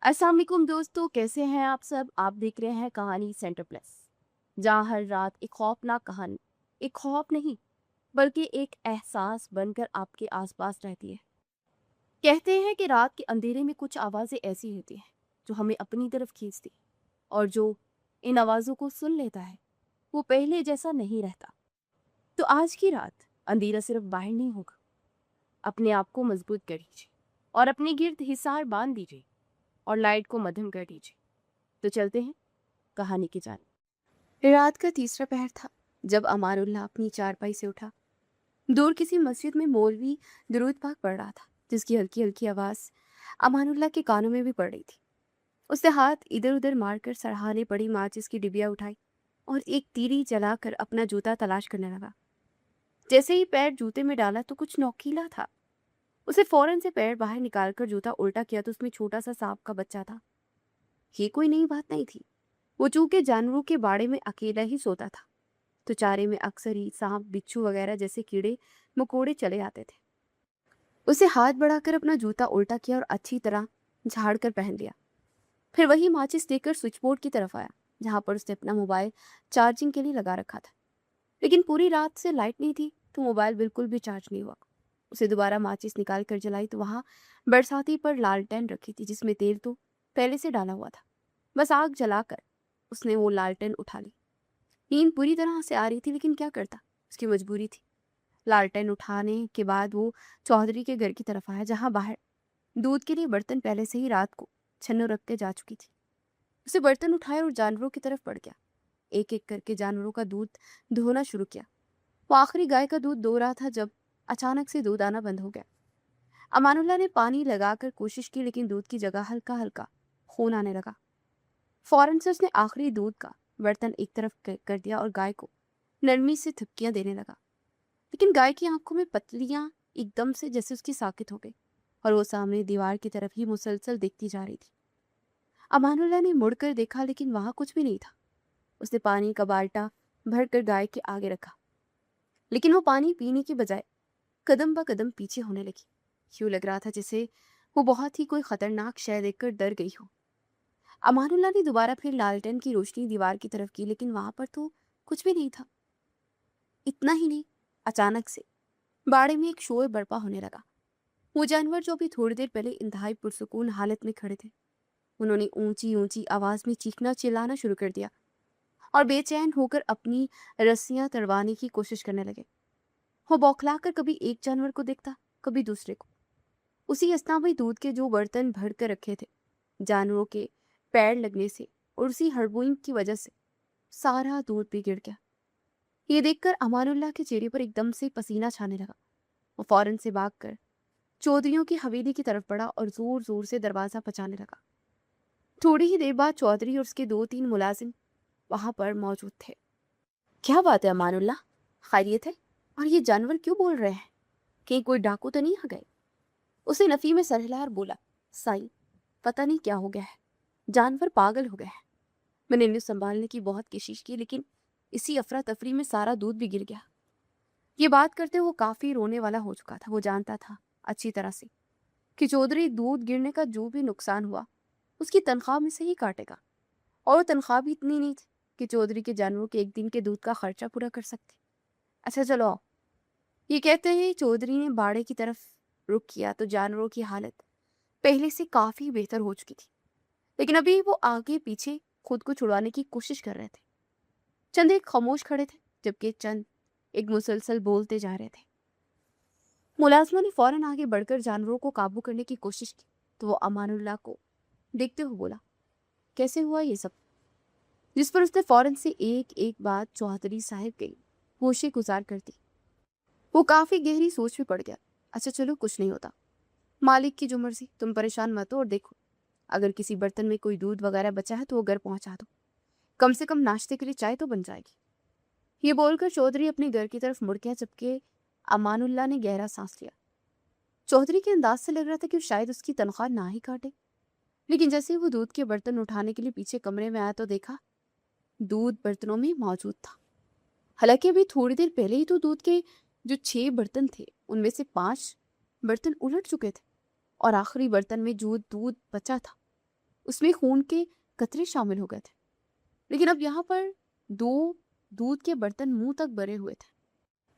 अस्सलाम वालेकुम दोस्तों, कैसे हैं आप सब। आप देख रहे हैं कहानी सेंटर प्लस, जहाँ हर रात एक खौफनाक कहानी, एक खौफ नहीं बल्कि एक एहसास बनकर आपके आसपास रहती है। कहते हैं कि रात के अंधेरे में कुछ आवाज़ें ऐसी होती हैं जो हमें अपनी तरफ खींचती, और जो इन आवाज़ों को सुन लेता है वो पहले जैसा नहीं रहता। तो आज की रात अंधेरा सिर्फ बाहर नहीं होगा, अपने आप को मजबूत कर लीजिए और अपने गिर्द हिसार बांध दीजिए और लाइट को मध्यम कर दीजिए। तो चलते हैं कहानी की जानिब। रात का तीसरा पहर था जब अमानुल्लाह अपनी चारपाई से उठा। दूर किसी मस्जिद में मौलवी दुरूद पाक पढ़ रहा था, जिसकी हल्की हल्की आवाज अमानुल्लाह के कानों में भी पड़ रही थी। उसने हाथ इधर उधर मारकर सरहाने पड़ी माचिस की डिबिया उठाई और एक तीली जलाकर अपना जूता तलाश करने लगा। जैसे ही पैर जूते में डाला तो कुछ नौकीला था। उसे फौरन से पैर बाहर निकालकर जूता उल्टा किया तो उसमें छोटा सा सांप का बच्चा था। ये कोई नई बात नहीं थी। वो चूंकि जानवरों के बाड़े में अकेला ही सोता था, तो चारे में अक्सर ही सांप, बिच्छू वगैरह जैसे कीड़े मकोड़े चले आते थे। उसे हाथ बढ़ाकर अपना जूता उल्टा किया और अच्छी तरह झाड़ कर पहन लिया। फिर वही माचिस लेकर स्विच बोर्ड की तरफ आया, जहां पर उसने अपना मोबाइल चार्जिंग के लिए लगा रखा था। लेकिन पूरी रात से लाइट नहीं थी, तो मोबाइल बिल्कुल भी चार्ज नहीं हुआ। उसे दोबारा माचिस निकाल कर जलाई तो वहां बरसाती पर लालटेन रखी थी, जिसमें तेल तो पहले से डाला हुआ था। बस आग जलाकर उसने वो लालटेन उठा ली। नींद पूरी तरह से आ रही थी, लेकिन क्या करता, उसकी मजबूरी थी। लालटेन उठाने के बाद वो चौधरी के घर की तरफ आया, जहां बाहर दूध के लिए बर्तन पहले से ही रात को छन्नू रख के जा चुकी थी। उसे बर्तन उठाया और जानवरों की तरफ बढ़ गया। एक एक करके जानवरों का दूध धोना शुरू किया। वो आखिरी गाय का दूध धो रहा था जब अचानक से दूध आना बंद हो गया। अमानुल्लाह ने पानी लगाकर कोशिश की, लेकिन दूध की जगह हल्का हल्का खून आने लगा। फौरन से उसने आखिरी दूध का बर्तन एक तरफ कर दिया और गाय को नरमी से थपकियां देने लगा। लेकिन गाय की आंखों में पतलियां एकदम से जैसे उसकी साकित हो गई और वो सामने दीवार की तरफ ही मुसलसल देखती जा रही थी। अमानुल्लाह ने मुड़कर देखा, लेकिन वहां कुछ भी नहीं था। उसने पानी का बाल्टा भरकर गाय के आगे रखा, लेकिन वो पानी पीने की बजाय कदम ब कदम पीछे होने लगी। यूं लग रहा था जैसे वो बहुत ही कोई खतरनाक शय देखकर डर गई हो। अमानुल्लाह ने दोबारा फिर लालटेन की रोशनी दीवार की तरफ की, लेकिन वहां पर तो कुछ भी नहीं था। इतना ही नहीं, अचानक से बाड़े में एक शोर बर्पा होने लगा। वो जानवर जो अभी थोड़ी देर पहले इंतहाई पुरसुकून हालत में खड़े थे, उन्होंने ऊंची ऊंची आवाज में चीखना चिल्लाना शुरू कर दिया और बेचैन होकर अपनी रस्सियां तड़वाने की कोशिश करने लगे। वो बौखलाकर कभी एक जानवर को देखता, कभी दूसरे को। उसी अस्थान में दूध के जो बर्तन भर कर रखे थे, जानवरों के पैर लगने से और उसी हड़बोइंग की वजह से सारा दूध भी गिर गया। ये देखकर अमानुल्लाह के चेहरे पर एकदम से पसीना छाने लगा। वो फौरन से भागकर चौधरियों की हवेली की तरफ बढ़ा और जोर जोर से दरवाजा पचाने लगा। थोड़ी ही देर बाद चौधरी और उसके दो तीन मुलाजिम वहां पर मौजूद थे। क्या बात है अमानुल्लाह, खैरियत है? और ये जानवर क्यों बोल रहे हैं? कहीं कोई डाकू तो नहीं आ गए? उसे नफी में सर हिलाकर बोला, साईं, पता नहीं क्या हो गया है, जानवर पागल हो गए हैं। मैंने इन्हें संभालने की बहुत कोशिश की, लेकिन इसी अफरा तफरी में सारा दूध भी गिर गया। ये बात करते वो काफी रोने वाला हो चुका था। वो जानता था अच्छी तरह से कि चौधरी दूध गिरने का जो भी नुकसान हुआ उसकी तनख्वाह में से ही काटेगा, और वो तनख्वाह भी इतनी नहीं थी कि चौधरी के जानवरों के एक दिन के दूध का खर्चा पूरा कर सकते। अच्छा चलो आओ। ये कहते ही चौधरी ने बाड़े की तरफ रुख किया तो जानवरों की हालत पहले से काफी बेहतर हो चुकी थी, लेकिन अभी वो आगे पीछे खुद को छुड़वाने की कोशिश कर रहे थे। चंद एक खामोश खड़े थे, जबकि चंद एक मुसलसल बोलते जा रहे थे। मुलाजमों ने फौरन आगे बढ़कर जानवरों को काबू करने की कोशिश की, तो वो अमानुल्लाह को देखते हुए बोला, कैसे हुआ ये सब? जिस पर उसने फौरन से एक एक बात चौधरी साहब की होशे गुजार कर दी। वो काफी गहरी सोच में पड़ गया। अच्छा चलो, कुछ नहीं होता, मालिक की जो मर्जी, तुम परेशान मत हो। और देखो, अगर किसी बर्तन में कोई दूध वगैरह बचा है तो वो घर पहुंचा दो, कम से कम नाश्ते के लिए चाय तो बन जाएगी। ये बोलकर चौधरी अपने घर की तरफ मुड़ गया, जबकि अमानुल्लाह ने गहरा सांस लिया। चौधरी के अंदाज से लग रहा था कि शायद उसकी तनख्वाह ना ही काटे, लेकिन जैसे ही वो दूध के बर्तन उठाने के लिए पीछे कमरे में आया तो देखा दूध बर्तनों में मौजूद था। हालांकि अभी थोड़ी देर पहले ही तो दूध के जो 6 बर्तन थे उनमें से 5 बर्तन उलट चुके थे और आखिरी बर्तन में जो दूध बचा था اس میں خون کے قطرے شامل ہو گئے تھے، لیکن اب یہاں پر 2 دودھ کے برتن منہ تک بھرے ہوئے تھے،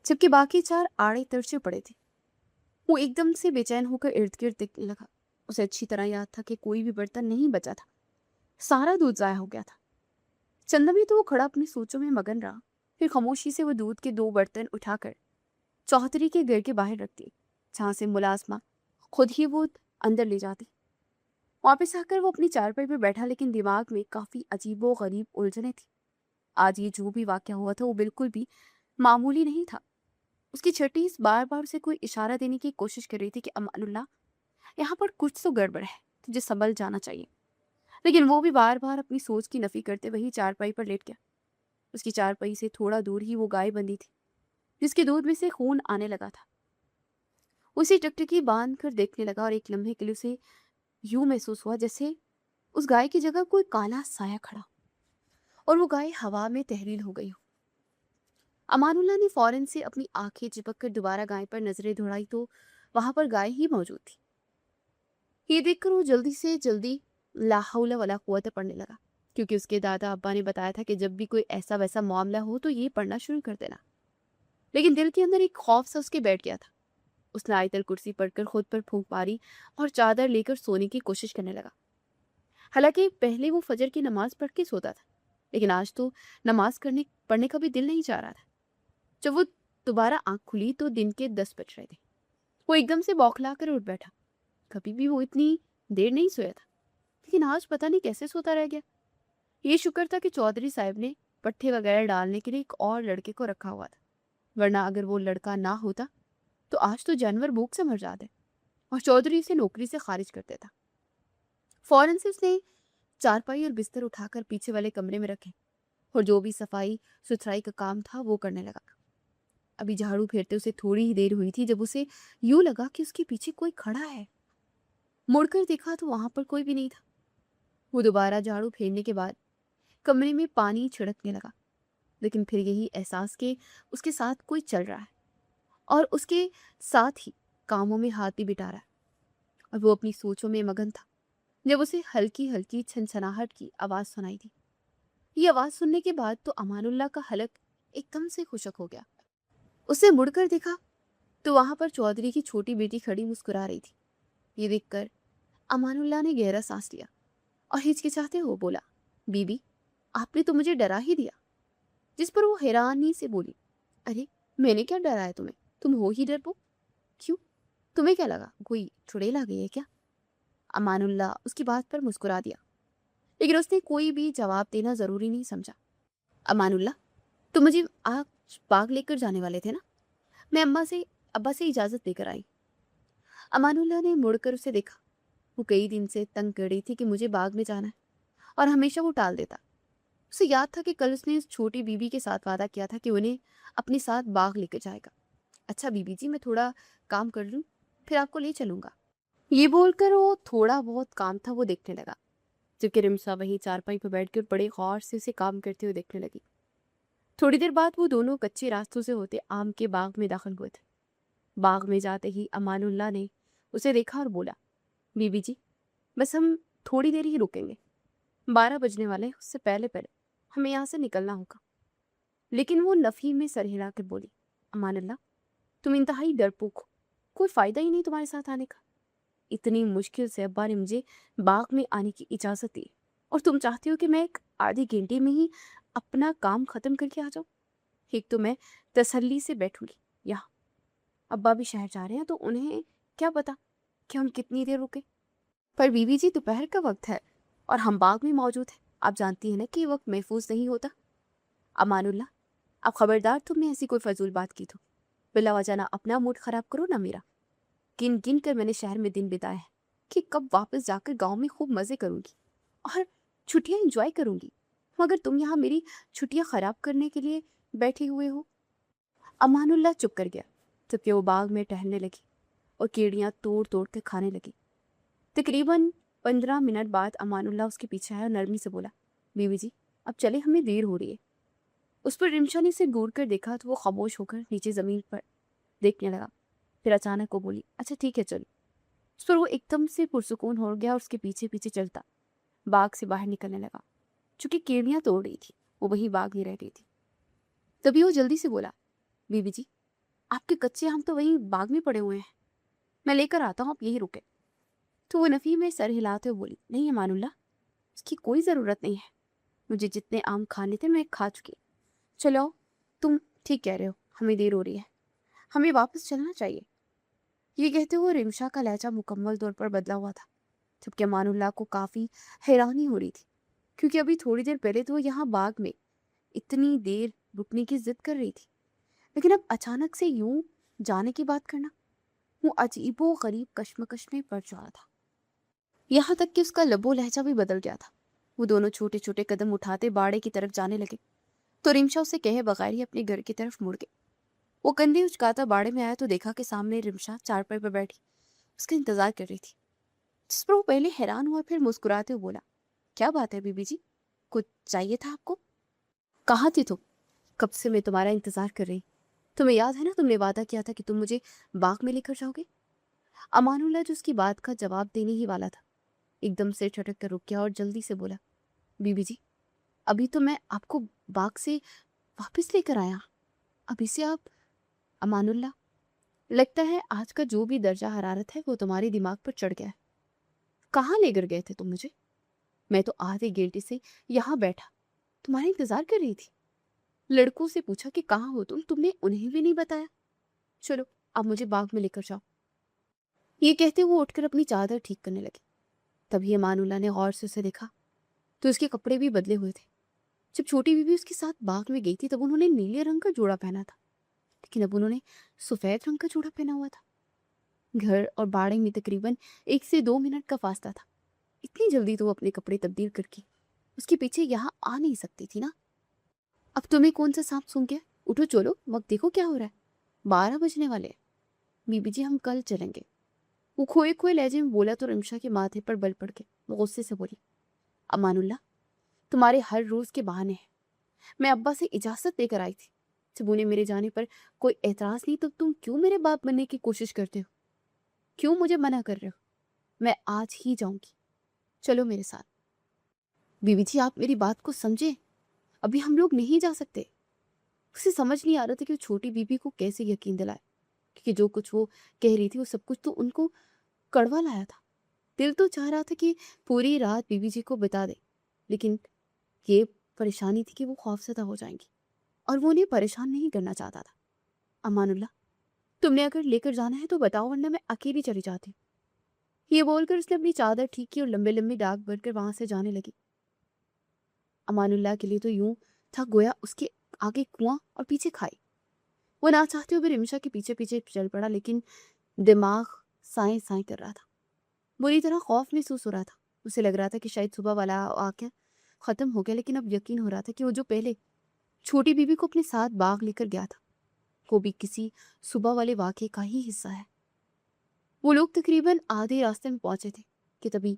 جبکہ باقی 4 آڑے ترچے پڑے تھے۔ وہ ایک دم سے بے چین ہو کر ارد گرد دیکھنے لگا۔ اسے اچھی طرح یاد تھا کہ کوئی بھی برتن نہیں بچا تھا، سارا دودھ ضائع ہو گیا تھا۔ چند لمحے تو وہ کھڑا اپنی سوچوں میں مگن رہا، پھر خاموشی سے وہ دودھ کے 2 برتن اٹھا کر چوہدری کے گھر کے باہر رکھ دیے، جہاں سے ملازمہ خود ہی وہ اندر لے جاتی۔ واپس آ کر وہ اپنی چارپائی پر بیٹھا، لیکن دماغ میں کافی عجیب و غریب الجھنیں تھی۔ آج یہ جو بھی واقعہ ہوا تھا وہ بالکل بھی معمولی نہیں تھا۔ اس کی چھٹی بار بار اسے کوئی اشارہ دینے کی کوشش کر رہی تھی کہ امان اللہ، یہاں پر کچھ تو گڑبڑ ہے، تجھے سنبھل جانا چاہیے، لیکن وہ بھی بار بار اپنی سوچ کی نفی کرتے وہی چارپائی پر لیٹ گیا۔ اس کی چارپائی سے تھوڑا دور ہی وہ گائے بندھی تھی، جس کے دودھ میں سے خون آنے لگا تھا۔ اسے ٹکٹکی باندھ کر دیکھنے لگا، اور ایک لمحے کے لیے اسے یوں محسوس ہوا جیسے اس گائے کی جگہ کوئی کالا سایہ کھڑا اور وہ گائے ہوا میں تحلیل ہو گئی ہو۔ امان اللہ نے فوراً سے اپنی آنکھیں چپک کر دوبارہ گائے پر نظریں دوڑائی تو وہاں پر گائے ہی موجود تھی۔ یہ دیکھ کر وہ جلدی سے جلدی لا حول ولا قوت پڑھنے لگا، کیونکہ اس کے دادا ابا نے بتایا تھا کہ جب بھی کوئی ایسا ویسا معاملہ ہو تو یہ پڑھنا شروع کر دینا۔ لیکن دل کے اندر ایک خوف سا اس کے بیٹھ گیا تھا۔ اس نے آیت الکرسی پڑھ کر خود پر پھونک ماری اور چادر لے کر سونے کی کوشش کرنے لگا۔ حالانکہ پہلے وہ فجر کی نماز پڑھ کے سوتا تھا، لیکن آج تو نماز پڑھنے کا بھی دل نہیں چاہ رہا تھا۔ جب وہ دوبارہ آنکھ کھلی تو دن کے 10 بج رہے تھے۔ وہ ایک دم سے بوکھلا کر اٹھ بیٹھا۔ کبھی بھی وہ اتنی دیر نہیں سویا تھا، لیکن آج پتہ نہیں کیسے سوتا رہ گیا۔ یہ شکر تھا کہ چودھری صاحب نے پٹھے وغیرہ ڈالنے کے لیے ایک اور لڑکے کو رکھا ہوا تھا، ورنہ اگر وہ لڑکا نہ ہوتا تو آج تو جانور بھوک سے مر جاتے اور چودھری اسے نوکری سے خارج کر دیتا۔ فوراً سے اس نے چارپائی اور بستر اٹھا کر پیچھے والے کمرے میں رکھے اور جو بھی صفائی ستھرائی کا کام تھا وہ کرنے لگا۔ ابھی جھاڑو پھیرتے اسے تھوڑی ہی دیر ہوئی تھی جب اسے یوں لگا کہ اس کے پیچھے کوئی کھڑا ہے۔ مڑ کر دیکھا تو وہاں پر کوئی بھی نہیں تھا۔ وہ دوبارہ جھاڑو پھیرنے کے بعد کمرے میں پانی چھڑکنے لگا، لیکن پھر یہی احساس کہ اس کے ساتھ کوئی چل رہا ہے اور اس کے ساتھ ہی کاموں میں ہاتھ بھی بٹا رہا ہے، اور وہ اپنی سوچوں میں مگن تھا جب اسے ہلکی ہلکی چھنچھناہٹ کی آواز سنائی دی۔ یہ آواز سننے کے بعد تو امان اللہ کا حلق ایک دم سے خشک ہو گیا۔ اسے مڑ کر دیکھا تو وہاں پر چودھری کی چھوٹی بیٹی کھڑی مسکرا رہی تھی۔ یہ دیکھ کر امان اللہ نے گہرا سانس لیا اور ہچکچاتے ہو بولا، بی بی، آپ نے تو مجھے ڈرا ہی دیا۔ جس پر وہ حیرانی سے بولی، ارے میں نے کیا ڈرایا تمہیں، تم ہو ہی ڈرپوک۔ کیوں، تمہیں کیا لگا کوئی چڑیل آ گئی ہے کیا؟ امان اللہ اس کی بات پر مسکرا دیا، لیکن اس نے کوئی بھی جواب دینا ضروری نہیں سمجھا۔ امان اللہ، تم مجھے آج باغ لے کر جانے والے تھے نا؟ میں ابا سے اجازت لے کر آئی۔ امان اللہ نے مڑ کر اسے دیکھا۔ وہ کئی دن سے تنگ کر رہی تھی کہ مجھے باغ میں جانا ہے، اور ہمیشہ وہ ٹال دیتا۔ اسے یاد تھا کہ کل اس نے اس چھوٹی بی بی کے ساتھ وعدہ کیا تھا کہ انہیں اپنے ساتھ باغ لے کر جائے گا۔ اچھا بی بی جی، میں تھوڑا کام کر لوں، پھر آپ کو لے چلوں گا۔ یہ بول کر وہ تھوڑا بہت کام تھا وہ دیکھنے لگا، جبکہ رمسا وہی چارپائی پر بیٹھ کر بڑے غور سے اسے کام کرتے ہوئے دیکھنے لگی۔ تھوڑی دیر بعد وہ دونوں کچے راستوں سے ہوتے آم کے باغ میں داخل ہوئے تھے۔ باغ میں جاتے ہی امان اللہ نے اسے دیکھا اور بولا، بی بی جی، بس ہم تھوڑی دیر ہی رکیں گے، 12 بجنے والے، اس سے پہلے ہمیں یہاں سے نکلنا ہوگا۔ لیکن وہ نفی میں سر ہلا کر بولی، امان اللہ، تم انتہائی ڈرپوک ہو، کوئی فائدہ ہی نہیں تمہارے ساتھ آنے کا۔ اتنی مشکل سے ابا نے مجھے باغ میں آنے کی اجازت دی، اور تم چاہتے ہو کہ میں ایک آدھی گھنٹے میں ہی اپنا کام ختم کر کے آ جاؤں؟ ایک تو میں تسلی سے بیٹھوں گی یہاں، ابا بھی شہر جا رہے ہیں تو انہیں کیا پتا کہ ہم کتنی دیر رکے۔ پر بی بی جی، دوپہر کا وقت ہے اور ہم باغ میں موجود ہیں، آپ جانتی ہیں نا کہ یہ وقت محفوظ نہیں ہوتا۔ امان اللہ، اب خبردار تم نے ایسی کوئی فضول بات کی تو بلا وجہ نہ اپنا موڈ خراب کرو نہ میرا۔ گن گن کر میں نے شہر میں دن بتائے ہیں کہ کب واپس جا کر گاؤں میں خوب مزے کروں گی اور چھٹیاں انجوائے کروں گی، مگر تم یہاں میری چھٹیاں خراب کرنے کے لیے بیٹھے ہوئے ہو۔ امان اللہ چپ کر گیا، جبکہ وہ باغ میں ٹہلنے لگی اور کیڑیاں توڑ توڑ کے کھانے لگی۔ تقریباً 15 منٹ بعد امان اللہ اس کے پیچھے آیا اور نرمی سے بولا، بی بی جی اب چلے، ہمیں دیر ہو رہی ہے۔ اس پر رمشا نے اسے گور کر دیکھا تو وہ خاموش ہو کر نیچے زمین پر دیکھنے لگا، پھر اچانک وہ بولی، اچھا ٹھیک ہے چلو۔ اس پر وہ ایک دم سے پرسکون ہو گیا اور اس کے پیچھے پیچھے چلتا बाग से बाहर निकलने लगा। चूंकि केड़ियां तोड़ रही थी, वो वहीं बाग में रह गई थी। तभी वो जल्दी से बोला, बीबी जी, आपके कच्चे आम तो वहीं बाग में पड़े हुए हैं, मैं लेकर आता हूँ, आप यहीं रुके। तो वो नफी में सर हिलाते हुए बोली, नहीं अमानुल्लाह, इसकी कोई ज़रूरत नहीं है, मुझे जितने आम खाने थे मैं खा चुकी। चलो आओ, तुम ठीक कह रहे हो, हमें देर हो रही है, हमें वापस चलना चाहिए। ये कहते हुए रिमशा का लहजा मुकम्मल तौर पर बदला हुआ था, जबकि अमानुल्लाह को काफ़ी हैरानी हो रही थी, क्योंकि अभी थोड़ी देर पहले तो वो यहाँ बाग में इतनी देर रुकने की जिद कर रही थी, लेकिन अब अचानक से यूं जाने की बात करना, वो अजीबो गरीब कश्मकश में पड़ चुका था। यहाँ तक कि उसका लबो लहजा भी बदल गया था। वो दोनों छोटे छोटे कदम उठाते बाड़े की तरफ जाने लगे तो रिमशा उसे कहे बगैर ही अपने घर की तरफ मुड़ गई। वो कंधे उचकाता बाड़े में आया तो देखा कि सामने रिमशा चारपाई पर बैठी उसका इंतजार कर रही थी, जिस पर वो पहले हैरान हुआ, फिर मुस्कुराते हुए बोला, क्या बात है बीबी जी, कुछ चाहिए था आपको? कहाँ थी तुम? कब से मैं तुम्हारा इंतजार कर रही। तुम्हें याद है ना, तुमने वादा किया था कि तुम मुझे बाग में लेकर जाओगे। अमानुल्लाह जो उसकी बात का जवाब देने ही वाला था, एकदम से ठटक कर रुक गया और जल्दी से बोला, बीबी जी, अभी तो मैं आपको बाग से वापस लेकर आया, अभी से आप। अमानुल्लाह, लगता है आज का जो भी दर्जा हरारत है वो तुम्हारे दिमाग पर चढ़ गया है। कहाँ लेकर गए थे तुम मुझे? मैं तो आधे घंटे से यहाँ बैठा तुम्हारा इंतजार कर रही थी। लड़कों से पूछा कि कहाँ हो तुम, तुमने उन्हें भी नहीं बताया। चलो अब मुझे बाग में लेकर जाओ। ये कहते वो उठकर अपनी चादर ठीक करने लगे। तभी अमानुल्लाह ने गौर से उसे देखा तो उसके कपड़े भी बदले हुए थे। जब छोटी बीबी उसके साथ बाग में गई थी तब उन्होंने नीले रंग का जोड़ा पहना था, लेकिन अब उन्होंने सफेद रंग का जोड़ा पहना हुआ था। घर और बाड़े में तकरीबन 1 से 2 मिनट का फासला था। इतनी जल्दी तो वो अपने कपड़े तब्दील करके उसके पीछे यहाँ आ नहीं सकती थी ना। अब तुम्हें कौन सा सांप सूंघ गया? उठो चलो, वक्त देखो क्या हो रहा है, 12 बजने वाले हैं। बीबी जी हम कल चलेंगे, वो खोए खोए लहजे में बोला तो रिमशा के माथे पर बल पड़ गए। वो गुस्से से बोली, अमानुल्लाह, तुम्हारे हर रोज के बहाने हैं। मैं अब्बा से इजाजत लेकर आई थी, जब उन्हें मेरे जाने पर कोई एतराज नहीं तो तुम क्यों मेरे बाप बनने की कोशिश करते हो? क्यों मुझे मना कर रहे हो? मैं आज ही जाऊंगी, चलो मेरे साथ। बीबी जी आप मेरी बात को समझे, अभी हम लोग नहीं जा सकते। उसे समझ नहीं आ रहा था कि वो छोटी बीबी को कैसे यकीन दिलाए, क्योंकि जो कुछ वो कह रही थी वो सब कुछ तो उनको कड़वा लाया था। दिल तो चाह रहा था कि पूरी रात बीबी जी को बिता दे, लेकिन ये परेशानी थी कि वो खौफजदा हो जाएंगी और वो उन्हें परेशान नहीं करना चाहता था। अमानुल्लाह, तुमने अगर लेकर जाना है तो बताओ, वरना मैं अकेली चली जाती हूँ। ये बोलकर उसने अपनी चादर ठीक की और लंबे लंबे डाग भरकर वहां से जाने लगी। अमानुल्लाह के लिए तो यूं था गोया उसके आगे कुआं और पीछे खाई। वो ना चाहते हुए भी रिमशा के पीछे पीछे चल पड़ा, लेकिन दिमाग साए साए कर रहा था। बुरी तरह खौफ महसूस हो रहा था। उसे लग रहा था कि शायद सुबह वाला वाक़या ख़त्म हो गया, लेकिन अब यकीन हो रहा था कि वो जो पहले छोटी बीबी को अपने साथ बाग लेकर गया था, वो भी किसी सुबह वाले वाक़ये का ही हिस्सा है। वो लोग तकरीबन आधे रास्ते में पहुंचे थे कि तभी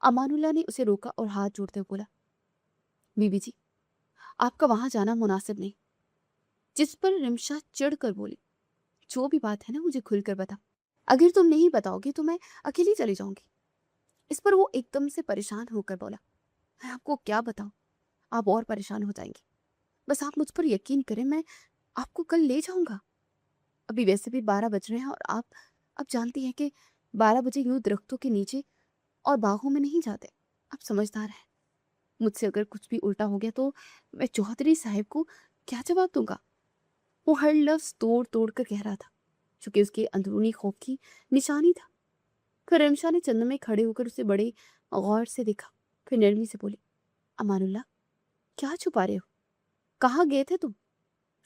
अमानुल्लाह ने उसे रोका और हाथ जोड़ते हुए बोला, बीबी जी, आपका वहां जाना मुनासिब नहीं। जिस पर रिमशा चिढ़ कर बोली, जो भी बात है ना मुझे खुलकर बता, अगर तुम नहीं बताओगे तो मैं अकेली चली जाऊंगी। इस पर वो एकदम से परेशान होकर बोला, मैं आपको क्या बताऊं, आप और परेशान हो जाएंगे। बस आप मुझ पर यकीन करें, मैं आपको कल ले जाऊंगा। अभी वैसे भी 12 बज रहे हैं और आप जानती हैं कि 12 बजे यूं दरख्तों के नीचे और बागों में नहीं जाते। आप समझदार हैं, मुझसे अगर कुछ भी उल्टा हो गया तो मैं चौधरी साहब को क्या जवाब दूंगा? वो हर लफ्ज तोड़ तोड़ कर कह रहा था, चूंकि उसके अंदरूनी खौफ की निशानी था। फिर रिमशा ने चंद में खड़े होकर उसे बड़े गौर से देखा, फिर नरमी से बोली, अमानुल्लाह, क्या छुपा रहे हो? कहाँ गए थे तुम?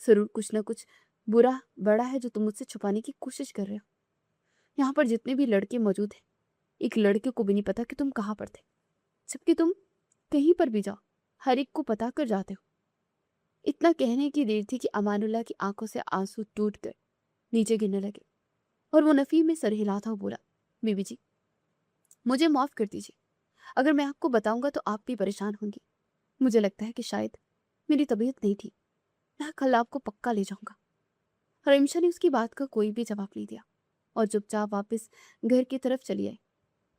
जरूर कुछ ना कुछ बुरा बड़ा है जो तुम मुझसे छुपाने की कोशिश कर रहे हो। यहाँ पर जितने भी लड़के मौजूद हैं, एक लड़के को भी नहीं पता कि तुम कहाँ पर थे, जबकि तुम कहीं पर भी जाओ हर एक को पता कर जाते हो। इतना कहने की देर थी कि अमानुल्लाह की आंखों से आंसू टूट कर नीचे गिरने लगे और वो नफी में सर हिलाता हुआ बोला, बीबी जी, मुझे माफ कर दीजिए, अगर मैं आपको बताऊंगा तो आप भी परेशान होंगी। मुझे लगता है कि शायद मेरी तबीयत नहीं ठीक, मैं कल आपको पक्का ले जाऊंगा। रिमशा ने उसकी बात का कोई भी जवाब नहीं दिया और चुपचाप वापस घर की तरफ चली आई,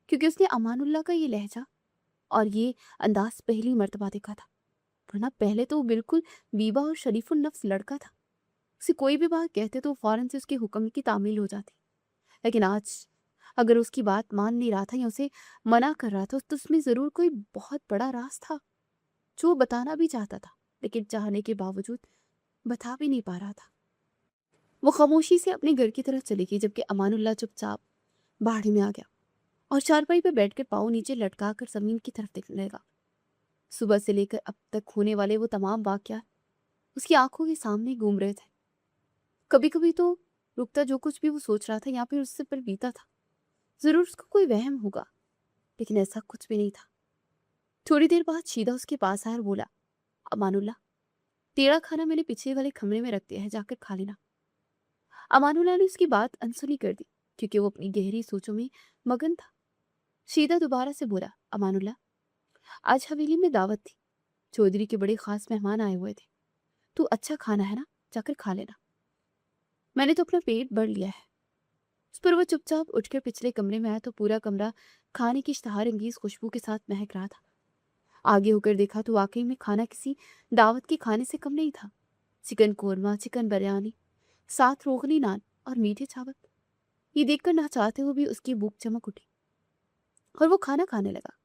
क्योंकि उसने अमानुल्लाह का ये लहजा اور یہ انداز پہلی مرتبہ دیکھا تھا، ورنہ پہلے تو وہ بالکل بیوہ اور شریف النفس لڑکا تھا۔ اسے کوئی بھی بات کہتے تو فوراً سے اس کے حکم کی تعمیل ہو جاتی، لیکن آج اگر اس کی بات مان نہیں رہا تھا یا اسے منع کر رہا تھا تو اس میں ضرور کوئی بہت بڑا راز تھا جو وہ بتانا بھی چاہتا تھا، لیکن چاہنے کے باوجود بتا بھی نہیں پا رہا تھا۔ وہ خاموشی سے اپنے گھر کی طرف چلی گئی، جبکہ امان اللہ چپ چاپ باڑی میں آ گیا اور چارپائی پہ بیٹھ کر پاؤں نیچے لٹکا کر زمین کی طرف دیکھنے لگا۔ صبح سے لے کر اب تک ہونے والے وہ تمام واقعات اس کی آنکھوں کے سامنے گھوم رہے تھے۔ کبھی کبھی تو رکتا جو کچھ بھی وہ سوچ رہا تھا یہاں پہ اس سے پر بیتا تھا، ضرور اس کو کوئی وہم ہوگا، لیکن ایسا کچھ بھی نہیں تھا۔ تھوڑی دیر بعد شیدہ اس کے پاس آیا اور بولا، امان اللہ، تیرا کھانا میں نے پیچھے والے کمرے میں رکھ دیا ہے، جا کر کھا لینا۔ امان اللہ نے اس کی بات انسنی کر دی کیونکہ وہ اپنی گہری سوچوں میں مگن تھا۔ شیدہ دوبارہ سے بولا، امان اللہ، آج حویلی میں دعوت تھی، چودھری کے بڑے خاص مہمان آئے ہوئے تھے، تو اچھا کھانا ہے نا، جا کر کھا لینا۔ میں نے تو اپنا پیٹ بھر لیا ہے۔ اس پر وہ چپ چاپ اٹھ کر پچھلے کمرے میں آیا تو پورا کمرہ کھانے کی اشتہار انگیز خوشبو کے ساتھ مہک رہا تھا۔ آگے ہو کر دیکھا تو واقعی میں کھانا کسی دعوت کے کھانے سے کم نہیں تھا۔ چکن قورمہ، چکن بریانی، ساتھ روغنی نان اور میٹھے چاول۔ یہ دیکھ کر نہ چاہتے ہوئے بھی اس کی بھوک چمک اٹھی اور وہ کھانا کھانے لگا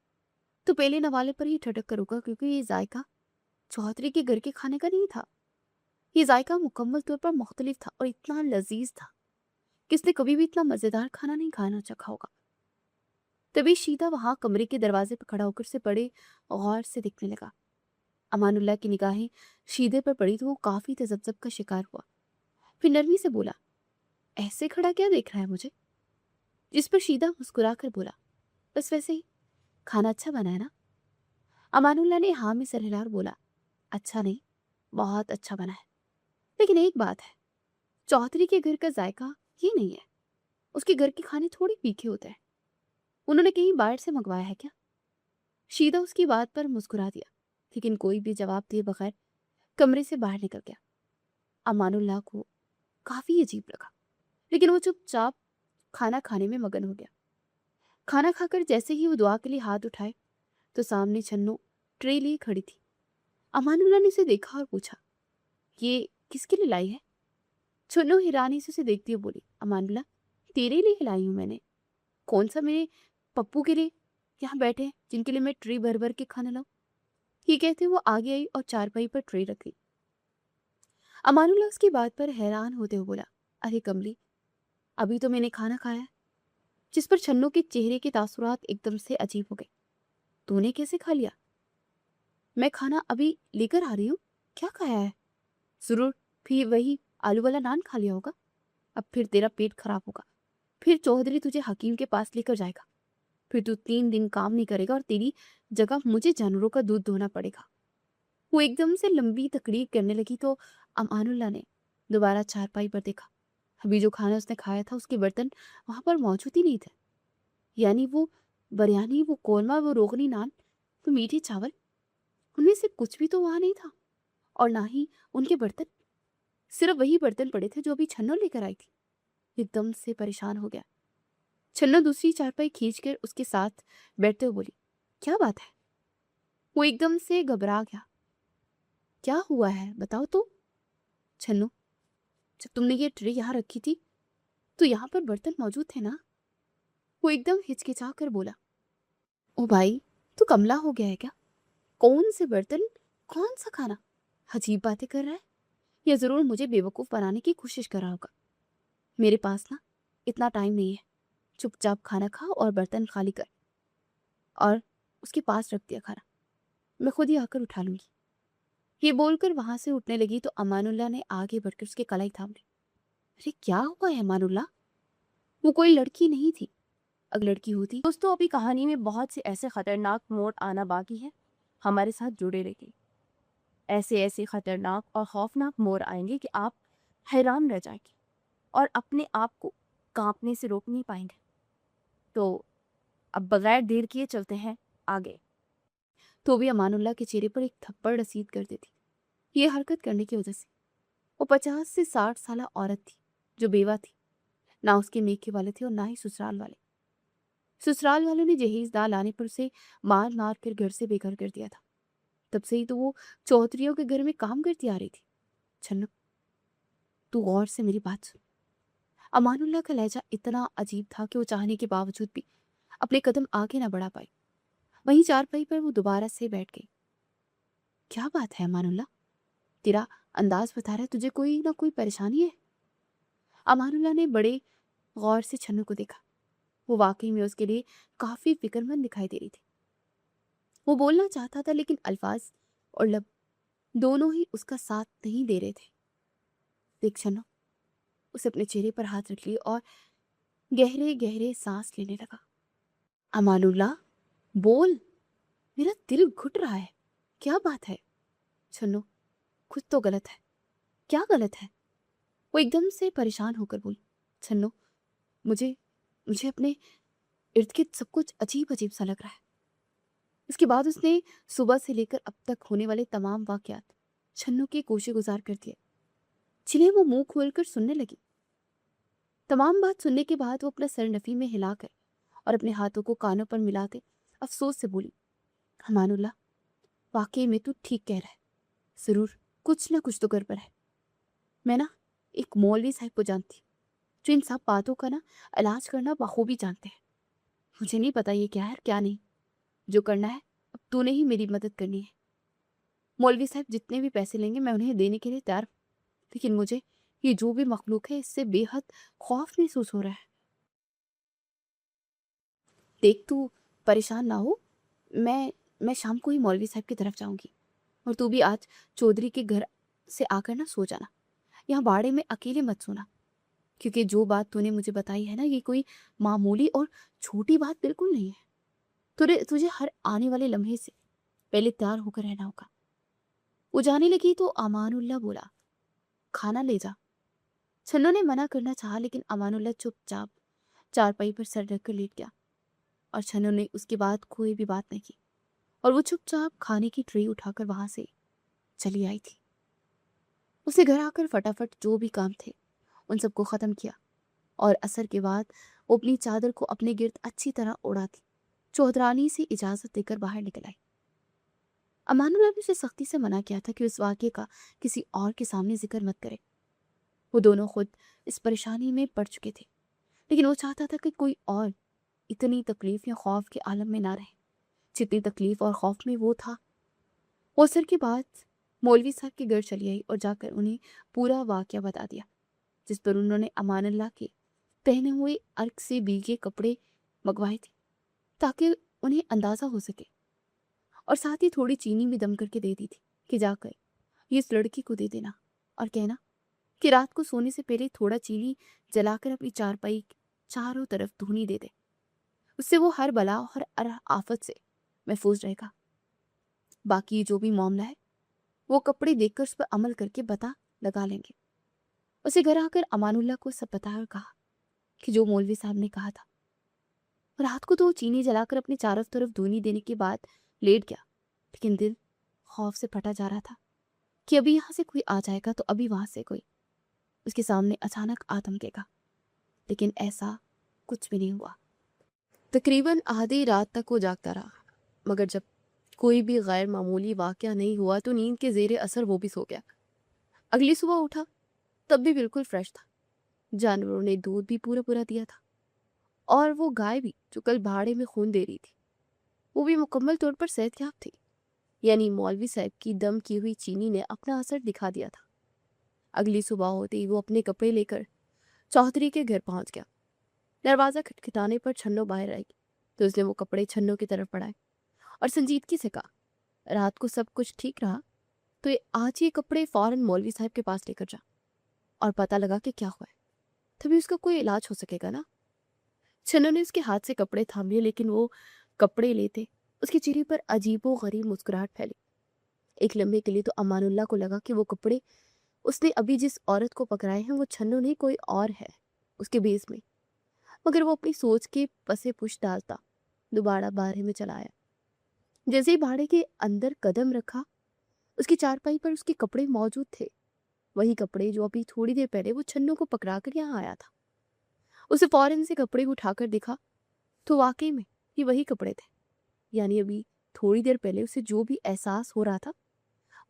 تو پہلے نوالے پر ہی ٹھٹک کر رکا، کیونکہ یہ ذائقہ چودھری کے گھر کے کھانے کا نہیں تھا۔ یہ ذائقہ مکمل طور پر مختلف تھا اور اتنا لذیذ تھا کہ اس نے کبھی بھی اتنا مزیدار کھانا نہیں کھانا چکھا ہوگا۔ تبھی شیدہ وہاں کمرے کے دروازے پر کھڑا ہو کر اسے بڑے غور سے دیکھنے لگا۔ امان اللہ کی نگاہیں شیدے پر پڑی تو وہ کافی تذبذب کا شکار ہوا، پھر نرمی سے بولا، ایسے کھڑا کیا دیکھ رہا ہے مجھے؟ جس پر شیدہ مسکرا کر بولا، بس ویسے ہی، کھانا اچھا بنا ہے نا؟ امان اللہ نے ہاں میں سر ہلا اور بولا، اچھا نہیں، بہت اچھا بنا ہے، لیکن ایک بات ہے، چودھری کے گھر کا ذائقہ یہ نہیں ہے، اس کے گھر کے کھانے تھوڑی پھیکے ہوتے ہیں، انہوں نے کہیں باہر سے منگوایا ہے کیا؟ شیدہ اس کی بات پر مسکرا دیا، لیکن کوئی بھی جواب دیے بغیر کمرے سے باہر نکل گیا۔ امان اللہ کو کافی عجیب لگا، لیکن وہ چپ چاپ کھانا کھانے میں مگن ہو گیا۔ کھانا کھا کر جیسے ہی وہ دعا کے لیے ہاتھ اٹھائے تو سامنے چھنو ٹرے لیے کھڑی تھی۔ امان اللہ نے اسے دیکھا اور پوچھا، یہ کس کے لیے لائی ہے؟ چھنو حیرانی سے اسے دیکھتی ہوئی بولی، امان اللہ، تیرے لیے لائی ہوں میں نے، کون سا میرے پپو کے لیے یہاں بیٹھے ہیں جن کے لیے میں ٹرے بھر بھر کے کھانا لاؤں؟ یہ کہتے وہ آگے آئی اور چارپائی پر ٹرے رکھ لی۔ امان اللہ اس کی بات پر حیران ہوتے ہوئے بولا، ارے کملی، ابھی تو میں نے کھانا کھایا ہے، جس پر چھنو کے چہرے کے تاثرات ایک دم سے عجیب ہو گئے۔ تو نے کیسے کھا لیا؟ میں کھانا ابھی لے کر آ رہی ہوں۔ کیا کھایا ہے؟ ضرور پھر وہی آلو والا نان کھا لیا ہوگا، اب پھر تیرا پیٹ خراب ہوگا، پھر چودھری تجھے حکیم کے پاس لے کر جائے گا، پھر تو 3 دن کام نہیں کرے گا اور تیری جگہ مجھے جانوروں کا دودھ دھونا پڑے گا۔ وہ ایک دم سے لمبی تقریر کرنے لگی تو امان اللہ نے دوبارہ چارپائی پر دیکھا۔ ابھی جو کھانا اس نے کھایا تھا اس کے برتن وہاں پر موجود ہی نہیں تھے، یعنی وہ بریانی، وہ قورمہ، وہ روغنی نان، وہ میٹھے چاول، ان میں سے کچھ بھی تو وہاں نہیں تھا، اور نہ ہی ان کے برتن، صرف وہی برتن پڑے تھے جو ابھی چھنو لے کر آئی تھی۔ ایک دم سے پریشان ہو گیا۔ چھنو دوسری چارپائی کھینچ کر اس کے ساتھ بیٹھتے ہوئے بولی، کیا بات ہے؟ وہ ایک دم سے گھبرا گیا، کیا ہوا ہے بتاؤ تو؟ چھنو، جب تم نے یہ ٹرے یہاں رکھی تھی تو یہاں پر برتن موجود تھے نا؟ وہ ایک دم ہچکچا کر بولا، او بھائی، تو کملا ہو گیا ہے کیا؟ کون سے برتن، کون سا کھانا؟ عجیب باتیں کر رہا ہے، یا ضرور مجھے بیوقوف بنانے کی کوشش کر رہا ہوگا۔ میرے پاس نا اتنا ٹائم نہیں ہے، چپ چاپ کھانا کھا اور برتن خالی کر، اور اس کے پاس رکھ دیا کھانا، میں خود ہی آ کر اٹھا لوں گی۔ یہ بول کر وہاں سے اٹھنے لگی تو امان اللہ نے آگے بڑھ کر اس کے کلائی تھام لی۔ ارے کیا ہوا ہے امان اللہ؟ وہ کوئی لڑکی نہیں تھی، اگر لڑکی ہوتی۔ دوستوں، ابھی کہانی میں بہت سے ایسے خطرناک موڑ آنا باقی ہے، ہمارے ساتھ جڑے رہیے۔ ایسے خطرناک اور خوفناک موڑ آئیں گے کہ آپ حیران رہ جائیں گے اور اپنے آپ کو کانپنے سے روک نہیں پائیں گے۔ تو اب بغیر دیر کیے چلتے ہیں آگے۔ تو بھی امان اللہ کے چہرے پر ایک تھپڑ رسید کر دیتی یہ حرکت کرنے کی وجہ سے۔ وہ 50 سے 60 سالہ عورت تھی جو بیوہ تھی، نہ اس کے میکے والے تھے اور نہ ہی سسرال والے۔ ससुराल वालों ने जहेज दाल आने पर उसे मार मार कर घर से बेघर कर दिया था। तब से ही तो वो चौधरियों के घर में काम करती आ रही थी। छन्नू, तू गौर से मेरी बात सुन। अमानुल्लाह का लहजा इतना अजीब था कि वो चाहने के बावजूद भी अपने कदम आगे ना बढ़ा पाई। वहीं चारपाई पर वो दोबारा से बैठ गई। क्या बात है अमानुल्लाह, तेरा अंदाज बता रहा है तुझे कोई ना कोई परेशानी है। अमानुल्लाह ने बड़े गौर से छन्नू को देखा। वो वाकई में उसके लिए काफी फिक्रमंद दिखाई दे रही थी। वो बोलना चाहता था लेकिन अल्फाज और लब दोनों ही उसका साथ नहीं दे रहे थे। देख छन्नू, उसे अपने चेहरे पर हाथ रख लिए और गहरे गहरे सांस लेने लगा। अमानुल्लाह, बोल, मेरा दिल घुट रहा है। क्या बात है? छन्नू, कुछ तो गलत है। क्या गलत है? वो एकदम से परेशान होकर बोली। छन्नू, मुझे मुझे अपने इर्द गिर्द सब कुछ अजीब अजीब सा लग रहा है। इसके बाद उसने सुबह से लेकर अब तक होने वाले तमाम वाकयात छन्नू के गोशे गुजार कर दिए, जिन्हें वो मुंह खोलकर सुनने लगी। तमाम बात सुनने के बाद वो अपना सर नफी में हिलाकर और अपने हाथों को कानों पर मिलाते अफसोस से बोली, अमानुल्लाह, वाकई में तू ठीक कह रहा है। जरूर कुछ ना कुछ तो गड़बड़ है। मैं ना एक मौलवी साहब को जानती, जो इन सब बातों का ना इलाज करना बखूबी जानते हैं। मुझे नहीं पता ये क्या है और क्या नहीं। जो करना है अब तूने ही मेरी मदद करनी है। मौलवी साहब जितने भी पैसे लेंगे मैं उन्हें देने के लिए तैयार हूं। लेकिन मुझे ये जो भी मखलूक है इससे बेहद खौफ महसूस हो रहा है। देख, तू परेशान ना हो। मैं शाम को ही मौलवी साहब की तरफ जाऊंगी। और तू भी आज चौधरी के घर से आकर ना सो जाना। यहाँ बाड़े में अकेले मत सोना, क्योंकि जो बात तूने मुझे बताई है ना, ये कोई मामूली और छोटी बात बिल्कुल नहीं है। तुझे हर आने वाले लम्हे से पहले तैयार होकर रहना होगा। वो जाने लगी तो अमानुल्लाह बोला, खाना ले जा। छन्नू ने मना करना चाहा लेकिन अमानुल्लाह चुपचाप चारपाई पर सर रखकर लेट गया और छन्नू ने उसके बाद कोई भी बात नहीं की और वो चुपचाप खाने की ट्रे उठाकर वहां से चली आई थी। उसे घर आकर फटाफट जो भी काम थे उन सबको खत्म किया और असर के बाद वो अपनी चादर को अपने गिर्द अच्छी तरह उड़ा दी। चौधरानी से इजाजत देकर बाहर निकल आई। अमानुल्लाह ने उसे सख्ती से मना किया था कि उस वाक़े का किसी और के सामने जिक्र मत करे। वो दोनों खुद इस परेशानी में पड़ चुके थे, लेकिन वो चाहता था कि कोई और इतनी तकलीफ या खौफ के आलम में ना रहे जितनी तकलीफ और खौफ में वो था। वो असर के बाद मौलवी साहब के घर चली आई और जाकर उन्हें पूरा वाक़या बता दिया, जिस पर उन्होंने अमानुल्लाह के पहने हुए अर्क से भीगे कपड़े मंगवाए थे ताकि उन्हें अंदाज़ा हो सके, और साथ ही थोड़ी चीनी भी दम करके दे दी थी कि जाकर ये इस लड़की को दे देना और कहना कि रात को सोने से पहले थोड़ा चीनी जलाकर अपनी चारपाई चारों तरफ धूनी दे दे। उससे वो हर बला और हर आफत से महफूज रहेगा। बाकी जो भी मामला है वो कपड़े देखकर उस पर अमल करके पता लगा लेंगे। उसे घर आकर अमानुल्लाह को सब बताया और कहा कि जो मौलवी साहब ने कहा था। रात को तो वो चीनी जलाकर अपनी चारों तरफ धूनी देने के बाद लेट गया, लेकिन दिल खौफ से फटा जा रहा था कि अभी यहाँ से कोई आ जाएगा तो अभी वहां से कोई उसके सामने अचानक आ धमकेगा। लेकिन ऐसा कुछ भी नहीं हुआ। तकरीबन आधी रात तक वो जागता रहा, मगर जब कोई भी गैर मामूली वाकया नहीं हुआ तो नींद के जेरे असर वो भी सो गया। अगली सुबह उठा तब भी बिल्कुल फ्रेश था। जानवरों ने दूध भी पूरा पूरा दिया था और वो गाय भी जो कल भाड़े में खून दे रही थी वो भी मुकम्मल तौर पर सेहतयाब थी। यानी मौलवी साहब की दम की हुई चीनी ने अपना असर दिखा दिया था। अगली सुबह होते ही वो अपने कपड़े लेकर चौधरी के घर पहुंच गया। दरवाज़ा खटखटाने पर छन्नो बाहर आई तो उसने वो कपड़े छन्नो की तरफ बढ़ाए और संजीदगी से कहा, रात को सब कुछ ठीक रहा तो आज ये कपड़े फौरन मौलवी साहब के पास लेकर जा और पता लगा कि क्या हुआ है, तभी उसका कोई इलाज हो सकेगा ना। छन्नो ने उसके हाथ से कपड़े थाम लिए, लेकिन वो कपड़े लेते उसके चेहरे पर अजीबो गरीब मुस्कुराहट फैली। एक लम्हे के लिए तो अमानुल्लाह को लगा कि वो कपड़े उसने अभी जिस औरत को पकड़ाए हैं वो छन्नो नहीं कोई और है उसके बेस में। मगर वो अपनी सोच के पसे पुश डालता दोबारा बारे में चला आया। जैसे ही बाड़े के अंदर कदम रखा उसकी चारपाई पर उसके कपड़े मौजूद थे, वही कपड़े जो अभी थोड़ी देर पहले वो छन्नो को पकड़ा कर यहाँ आया था। उसे फौरन से कपड़े उठाकर दिखा तो वाकई में ये वही कपड़े थे। यानी अभी थोड़ी देर पहले उसे जो भी एहसास हो रहा था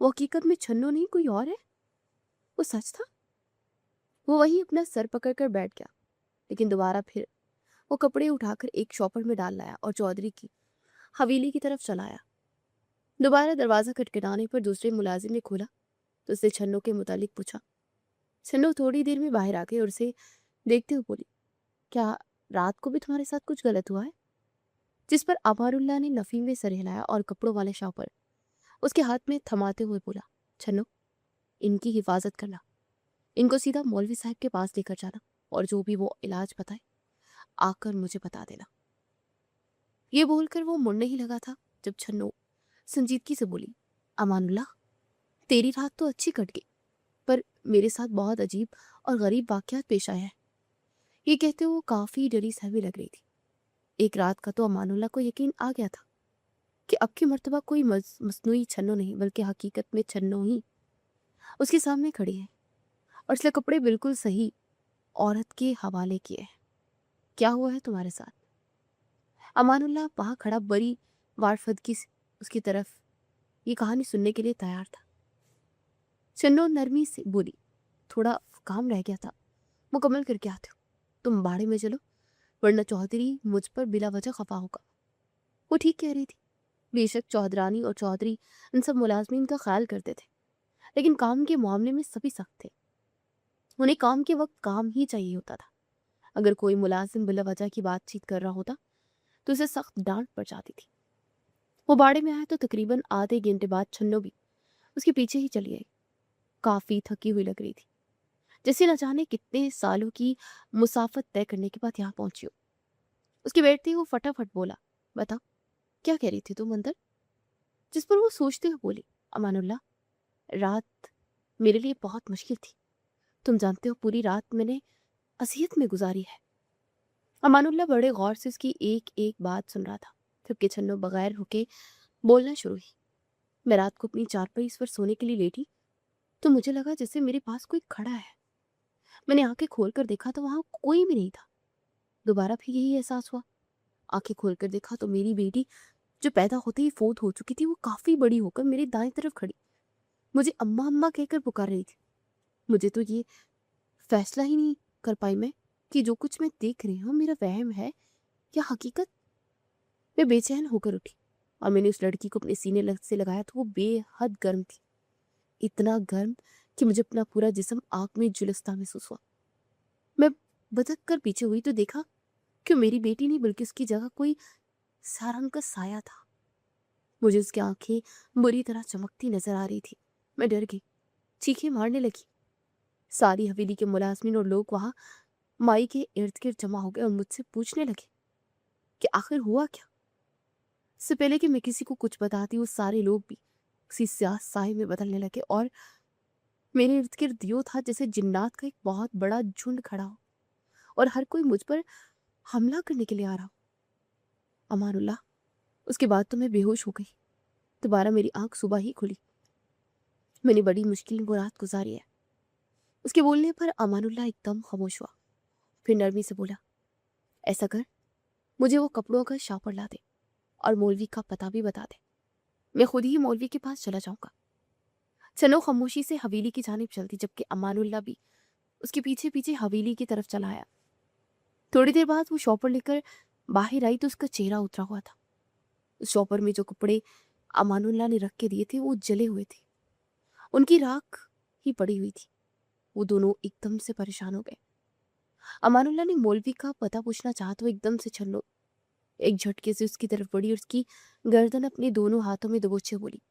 वो हकीकत में छन्नो नहीं कोई और है। वो सच था। वो वही अपना सर पकड़कर बैठ गया, लेकिन दोबारा फिर वो कपड़े उठाकर एक शॉपर में डाल लाया और चौधरी की हवेली की तरफ चलाया। दोबारा दरवाजा खटखटाने पर दूसरे मुलाजिम ने खोला तो उससे छन्नो के मुतालिक पूछा। छन्नो थोड़ी देर में बाहर आ गई और उसे देखते हुए बोली, क्या रात को भी तुम्हारे साथ कुछ गलत हुआ है? जिस पर अमारुल्लाह ने नफी में सर हिलाया और कपड़ों वाले शॉपर उसके हाथ में थमाते हुए बोला, छन्नो, इनकी हिफाजत करना, इनको सीधा मौलवी साहब के पास लेकर जाना और जो भी वो इलाज बताए आकर मुझे बता देना। ये बोलकर वो मुड़ने ही लगा था जब छन्नो संजीदगी से बोली, अमानुल्लाह, तेरी रात तो अच्छी कट गई, पर मेरे साथ बहुत अजीब और गरीब वाकयात पेश आया है। ये कहते वो काफी डरी सहमी लग रही थी। एक रात का तो अमानुल्लाह को यकीन आ गया था कि अब की मर्तबा कोई मसनूई छन्नो नहीं बल्कि हकीकत में छन्नो ही उसके सामने खड़ी है और इसलिए कपड़े बिल्कुल सही औरत के हवाले किए हैं। क्या हुआ है तुम्हारे साथ? अमानुल्लाह वहां खड़ा बड़ी वारफदगी से उसकी तरफ ये कहानी सुनने के लिए तैयार था। छन्नो नरमी से बोली, थोड़ा काम रह गया था, मुकम्मल करके आती हूँ, तुम बाड़े में चलो, वरना चौधरी मुझ पर बिला वजह खफा होगा। वो ठीक कह रही थी। बेशक चौधरानी और चौधरी इन सब मुलाजमीन का ख्याल करते थे, लेकिन काम के मामले में सभी सख्त थे। उन्हें काम के वक्त काम ही चाहिए होता था। अगर कोई मुलाजिम बिला वजह की बातचीत कर रहा होता तो उसे सख्त डांट पड़ जाती थी। वो बाड़े में आया तो तकरीबन आधे घंटे बाद छन्नो भी उसके पीछे ही चली आई। काफी थकी हुई लग रही थी, जैसे न जाने कितने सालों की मुसाफत तय करने के बाद यहाँ पहुंची हो। उसके बैठते ही वो फटाफट बोला, बताओ क्या कह रही थी तुम अंदर? जिस पर वो सोचते हुए बोली, अमानुल्लाह, रात मेरे लिए बहुत मुश्किल थी। तुम जानते हो पूरी रात मैंने असियत में गुजारी है। अमानुल्लाह बड़े गौर से उसकी एक एक बात सुन रहा था, जबकि छन्नो बगैर रुके बोलना शुरू हुई। मैं रात को अपनी चारपाई इस पर सोने के लिए लेटी तो मुझे लगा जैसे मेरे पास कोई खड़ा है। मैंने आंखें खोलकर देखा तो वहां कोई भी नहीं था। दोबारा फिर यही एहसास हुआ। आंखें खोलकर देखा तो मेरी बेटी जो पैदा होते ही फोत हो चुकी थी वो काफी बड़ी होकर मेरी दाएं तरफ खड़ी मुझे अम्मा अम्मा कहकर पुकार रही थी। मुझे तो ये फैसला ही नहीं कर पाई मैं कि जो कुछ मैं देख रही हूँ मेरा वहम है या हकीकत। मैं बेचैन होकर उठी और मैंने उस लड़की को अपने सीने से लगाया तो वो बेहद गर्म थी, इतना गर्म कि मुझे अपना पूरा जिस्म आग में झुलसता महसूस हुआ। मैं बदक कर पीछे हुई तो देखा कि मेरी बेटी नहीं बल्कि उसकी जगह कोई सारंग का साया था। मुझे उसकी आंखें बुरी तरह चमकती नजर आ रही थी। मैं डर गई, चीखें मारने लगी। सारी हवेली के मुलाजमीन और लोग वहां माई के इर्द गिर्द जमा हो गए और मुझसे पूछने लगे कि आखिर हुआ क्या। इससे पहले कि मैं किसी को कुछ बताती वो सारे लोग भी उसी स्याह साए में बदलने लगे और मेरे इर्द गिर्द यूं था जैसे जिन्नात का एक बहुत बड़ा झुंड खड़ा हो और हर कोई मुझ पर हमला करने के लिए आ रहा हो। अमानुल्लाह, उसके बाद तो मैं बेहोश हो गई। दोबारा मेरी आंख सुबह ही खुली। मैंने बड़ी मुश्किल में वो रात गुजारी है। उसके बोलने पर अमानुल्लाह एकदम खामोश हुआ, फिर नरमी से बोला, ऐसा कर, मुझे वो कपड़ों का शापर ला दे और मौलवी का पता भी बता दे। मैं खुद ही मौलवी के पास चला जाऊंगा। चनो खामोशी से हवेली की जानिब चलती जबकि अमानुल्लाह भी उसके पीछे पीछे हवेली की तरफ चला आया। थोड़ी देर बाद वो शॉपर लेकर बाहर आई तो उसका चेहरा उतरा हुआ था। उस शॉपर में जो कपड़े अमानुल्लाह ने रख के दिए थे वो जले हुए थे, उनकी राख ही पड़ी हुई थी। वो दोनों एकदम से परेशान हो गए। अमानुल्लाह ने मौलवी का पता पूछना चाहा तो एकदम से छन्नो एक झटके से उसकी तरफ बढ़ी और उसकी गर्दन अपने दोनों हाथों में दबोचे बोली,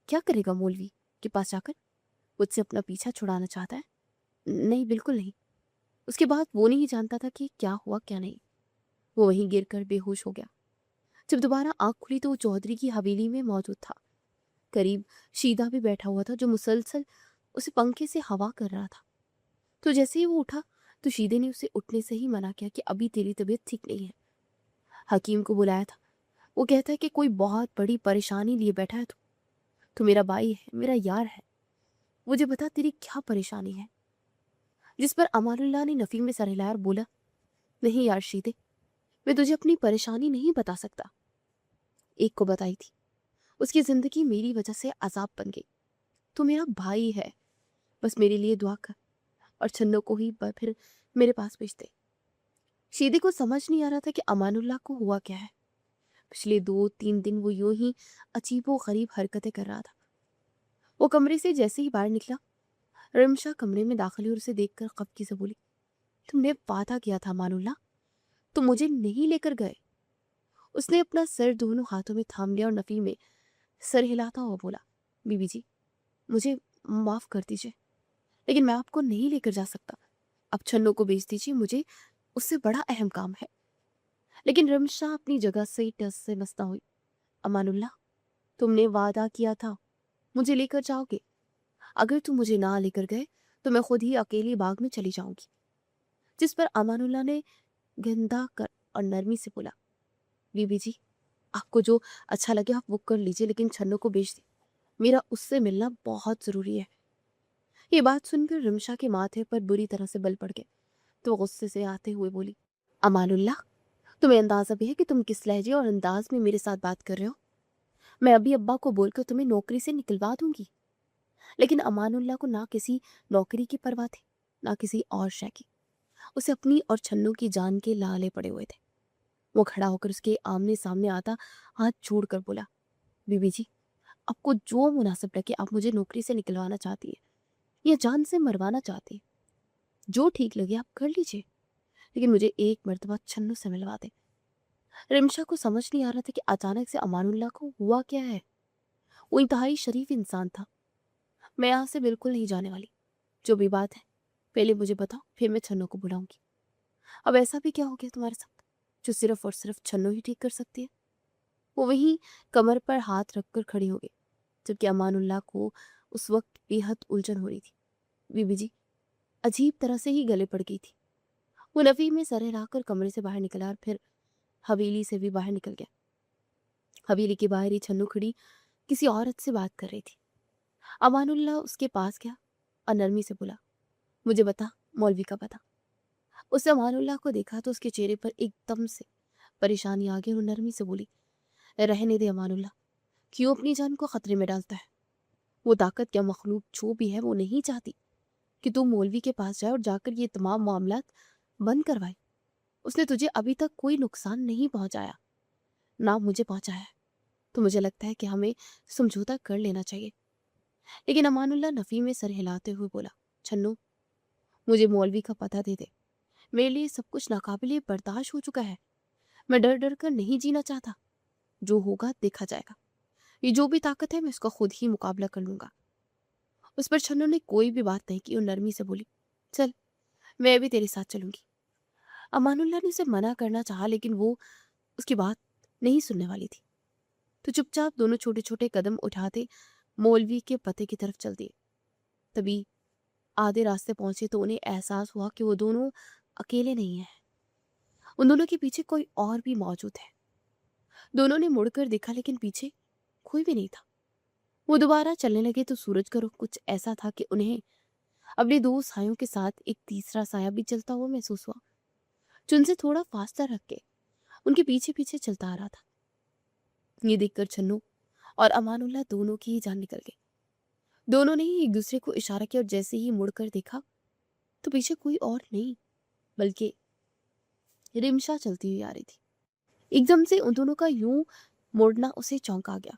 क्या करेगा मौलवी के पास जाकर? मुझसे अपना पीछा छुड़ाना चाहता है? नहीं, बिल्कुल नहीं। उसके बाद वो नहीं जानता था कि क्या हुआ क्या नहीं। वो वहीं गिर कर बेहोश हो गया। जब दोबारा आंख खुली तो वो चौधरी की हवेली में मौजूद था। करीब शीदा भी बैठा हुआ था जो मुसलसल उसे पंखे से हवा कर रहा था। तो जैसे ही वो उठा तो शीदे ने उसे उठने से ही मना किया कि अभी तेरी तबीयत ठीक नहीं है। हकीम को बुलाया था। वो कहता है कि कोई बहुत बड़ी परेशानी लिए बैठा है। तू मेरा भाई है, मेरा यार है, मुझे बता तेरी क्या परेशानी है। जिस पर अमानुल्लाह ने नफी में सर हिलाया और बोला, नहीं यार शीदे, मैं तुझे अपनी परेशानी नहीं बता सकता। एक को बताई थी, उसकी जिंदगी मेरी वजह से अजाब बन गई। तू मेरा भाई है, बस मेरे लिए दुआ कर और छन्नो को ही फिर मेरे पास भेज दे। शीदे को समझ नहीं आ रहा था कि अमानुल्लाह को हुआ क्या है। पिछले 2-3 दिन वो यूं ही अजीबो गरीब हरकतें कर रहा था। वो कमरे से जैसे ही बाहर निकला, रिमशा कमरे में दाखिल हुई और उसे देखकर खफकी से बोली, तुमने वादा किया था अमानुल्लाह, तुम मुझे नहीं लेकर गए। उसने अपना सर दोनों हाथों में थाम लिया और नफी में सर हिलाता हुआ बोला, बीबी जी, मुझे माफ कर दीजिए, लेकिन मैं आपको नहीं लेकर जा सकता। अब छन्नो को भेज दीजिए, मुझे उससे बड़ा अहम काम है। लेकिन रिमशा अपनी जगह से टस से मस ना हुई। अमानुल्लाह, तुमने वादा किया था मुझे लेकर जाओगे। अगर तुम मुझे ना लेकर गए तो मैं खुद ही अकेली बाग में चली जाऊंगी। जिस पर अमानुल्लाह ने गंदा कर और नरमी से बोला, बीबी जी, आपको जो अच्छा लगे आप वो कर लीजिए, लेकिन छन्नो को भेज दे, मेरा उससे मिलना बहुत जरूरी है। ये बात सुनकर रिमशा के माथे पर बुरी तरह से बल पड़ गए, तो गुस्से से आते हुए बोली, अमानुल्लाह, तुम्हें अंदाजा भी है कि तुम किस लहजे और अंदाज में मेरे साथ बात कर रहे हो? मैं अभी अब्बा को बोलकर तुम्हें नौकरी से निकलवा दूंगी। लेकिन अमानुल्लाह को ना किसी नौकरी की परवाह थी, ना किसी और शय की। उसे अपनी और छन्नू की जान के लाले पड़े हुए थे। वो खड़ा होकर उसके आमने सामने आता हाथ जोड़कर बोला, बीबी जी, आपको जो मुनासिब लगे आप मुझे नौकरी से निकलवाना चाहती है या जान से मरवाना चाहती है, जो ठीक लगे आप कर लीजिए, लेकिन मुझे एक मर्तबा छन्नू से मिलवा दे। रिमशा को समझ नहीं आ रहा था कि अचानक से अमानुल्लाह को हुआ क्या है। वो इंतहाई शरीफ इंसान था। मैं यहाँ से बिल्कुल नहीं जाने वाली। जो भी बात है पहले मुझे बताओ, फिर मैं छन्नू को बुलाऊंगी। अब ऐसा भी क्या हो गया तुम्हारे साथ जो सिर्फ और सिर्फ छन्नू ही ठीक कर सकती है? वो वहीं कमर पर हाथ रखकर खड़ी हो गई, जबकि अमानुल्लाह को उस वक्त बेहद उलझन हो रही थी। बीबी जी अजीब तरह से ही गले पड़ गई थी। वो नफी में सर हिलाकर कमरे से बाहर निकला और फिर हवेली से भी बाहर निकल गया। हवेली के बाहर ही छन्नू खड़ी किसी औरत से बात कर रही थी। अमानुल्लाह उसके पास गया और नरमी से बोला, मुझे बता मौलवी का पता। उसने अमानुल्लाह को देखा तो उसके चेहरे पर एकदम से परेशानी आ गई और नरमी से बोली, रहने दे अमानुल्लाह, क्यों अपनी जान को खतरे में डालता है? वो ताकत क्या मखलूक जो भी है वो नहीं चाहती कि तू मौलवी के पास जाए और जाकर ये तमाम मामलात बंद करवाए। उसने तुझे अभी तक कोई नुकसान नहीं पहुंचाया, ना मुझे पहुंचाया है। तो मुझे लगता है कि हमें समझौता कर लेना चाहिए। लेकिन अमानुल्लाह नफी में सर हिलाते हुए बोला, छन्नू, मुझे मौलवी का पता दे दे। मेरे लिए सब कुछ नाकाबिले बर्दाश्त हो चुका है। मैं डर डर कर नहीं जीना चाहता। जो होगा देखा जाएगा। ये जो भी ताकत है मैं उसका खुद ही मुकाबला कर लूंगा। उस पर छन्नू ने कोई भी बात नहीं की और नरमी से बोली, चल मैं भी तेरे साथ चलूंगी। अमानुल्लाह ने उसे मना करना चाहा, लेकिन वो उसकी बात नहीं सुनने वाली थी। तो चुपचाप दोनों छोटे छोटे कदम उठाते मौलवी के पते की तरफ चल दिए। तभी आधे रास्ते पहुंचे तो उन्हें एहसास हुआ कि वो दोनों अकेले नहीं हैं। उन दोनों के पीछे कोई और भी मौजूद है। दोनों ने मुड़कर देखा, लेकिन पीछे कोई भी नहीं था। वो दोबारा चलने लगे तो सूरज का रुख कुछ ऐसा था कि उन्हें अपने दो सायों के साथ एक तीसरा साया भी चलता हुआ महसूस हुआ, जो उनसे थोड़ा फासला रख के उनके पीछे पीछे चलता आ रहा था। ये देखकर छन्नू और अमानुल्लाह दोनों की ही जान निकल गई। दोनों ने ही एक दूसरे को इशारा किया और जैसे ही मुड़कर देखा तो पीछे कोई और नहीं बल्कि रिमशा चलती हुई आ रही थी। एकदम से उन दोनों का यूं मुड़ना उसे चौंका गया।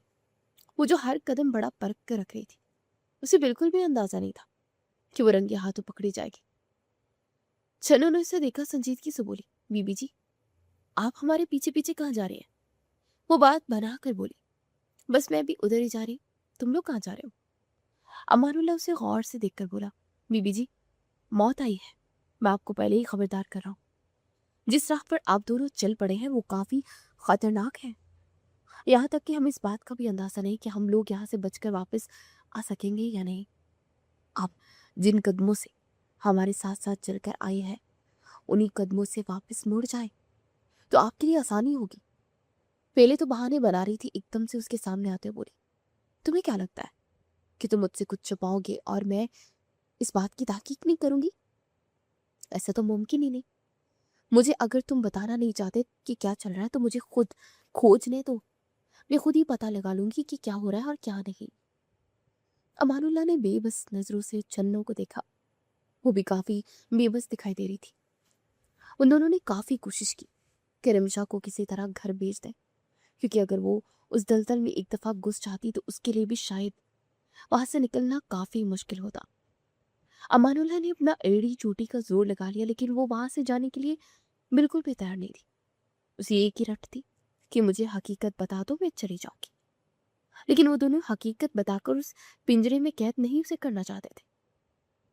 वो जो हर कदम बड़ा परख कर रख रही थी, उसे बिल्कुल भी अंदाजा नहीं था कि वो रंगे हाथों पकड़ी जाएगी। छन्नू ने उसे देखा संजीदगी से बोली, बीबी जी, आप हमारे पीछे पीछे कहाँ जा रहे हैं? वो बात बना कर बोली, बस मैं भी उधर ही जा रही, तुम लोग कहाँ जा रहे हो? अमानुल्लाह उसे गौर से देखकर बोला, बीबी जी, मौत आई है, मैं आपको पहले ही खबरदार कर रहा हूँ। जिस राह पर आप दोनों चल पड़े हैं वो काफी खतरनाक है। यहाँ तक कि हमें इस बात का भी अंदाजा नहीं कि हम लोग यहाँ से बचकर वापस आ सकेंगे या नहीं। आप जिन कदमों से हमारे साथ साथ चलकर आए हैं उन्हीं कदमों से वापस मुड़ जाए तो आपके लिए आसानी होगी। पहले तो बहाने बना रही थी, एकदम से उसके सामने आते हुए बोली, तुम्हें क्या लगता है कि तुम मुझसे कुछ छुपाओगे और मैं इस बात की तहकीक नहीं करूंगी? ऐसा तो मुमकिन ही नहीं। مجھے اگر تم بتانا نہیں چاہتے کہ کیا چل رہا ہے تو مجھے خود کھوجنے دو، میں خود ہی پتہ لگا لوں گی کہ کیا ہو رہا ہے اور کیا نہیں۔ امان اللہ نے بے بس نظروں سے چنو کو دیکھا، وہ بھی کافی بے بس دکھائی دے رہی تھی۔ ان دونوں نے کافی کوشش کی کہ رمشا کو کسی طرح گھر بھیج دیں، کیونکہ اگر وہ اس دلدل میں ایک دفعہ گھس جاتی تو اس کے لیے بھی شاید وہاں سے نکلنا کافی مشکل ہوتا۔ امان اللہ نے اپنا ایڑی چوٹی کا زور لگا لیا، لیکن وہ وہاں سے جانے کے لیے بالکل بھی تیار نہیں تھی۔ اسے ایک ہی رٹ تھی کہ مجھے حقیقت بتا دو، میں چلی جاؤں گی۔ لیکن وہ دونوں حقیقت بتا کر اس پنجرے میں قید نہیں اسے کرنا چاہتے تھے۔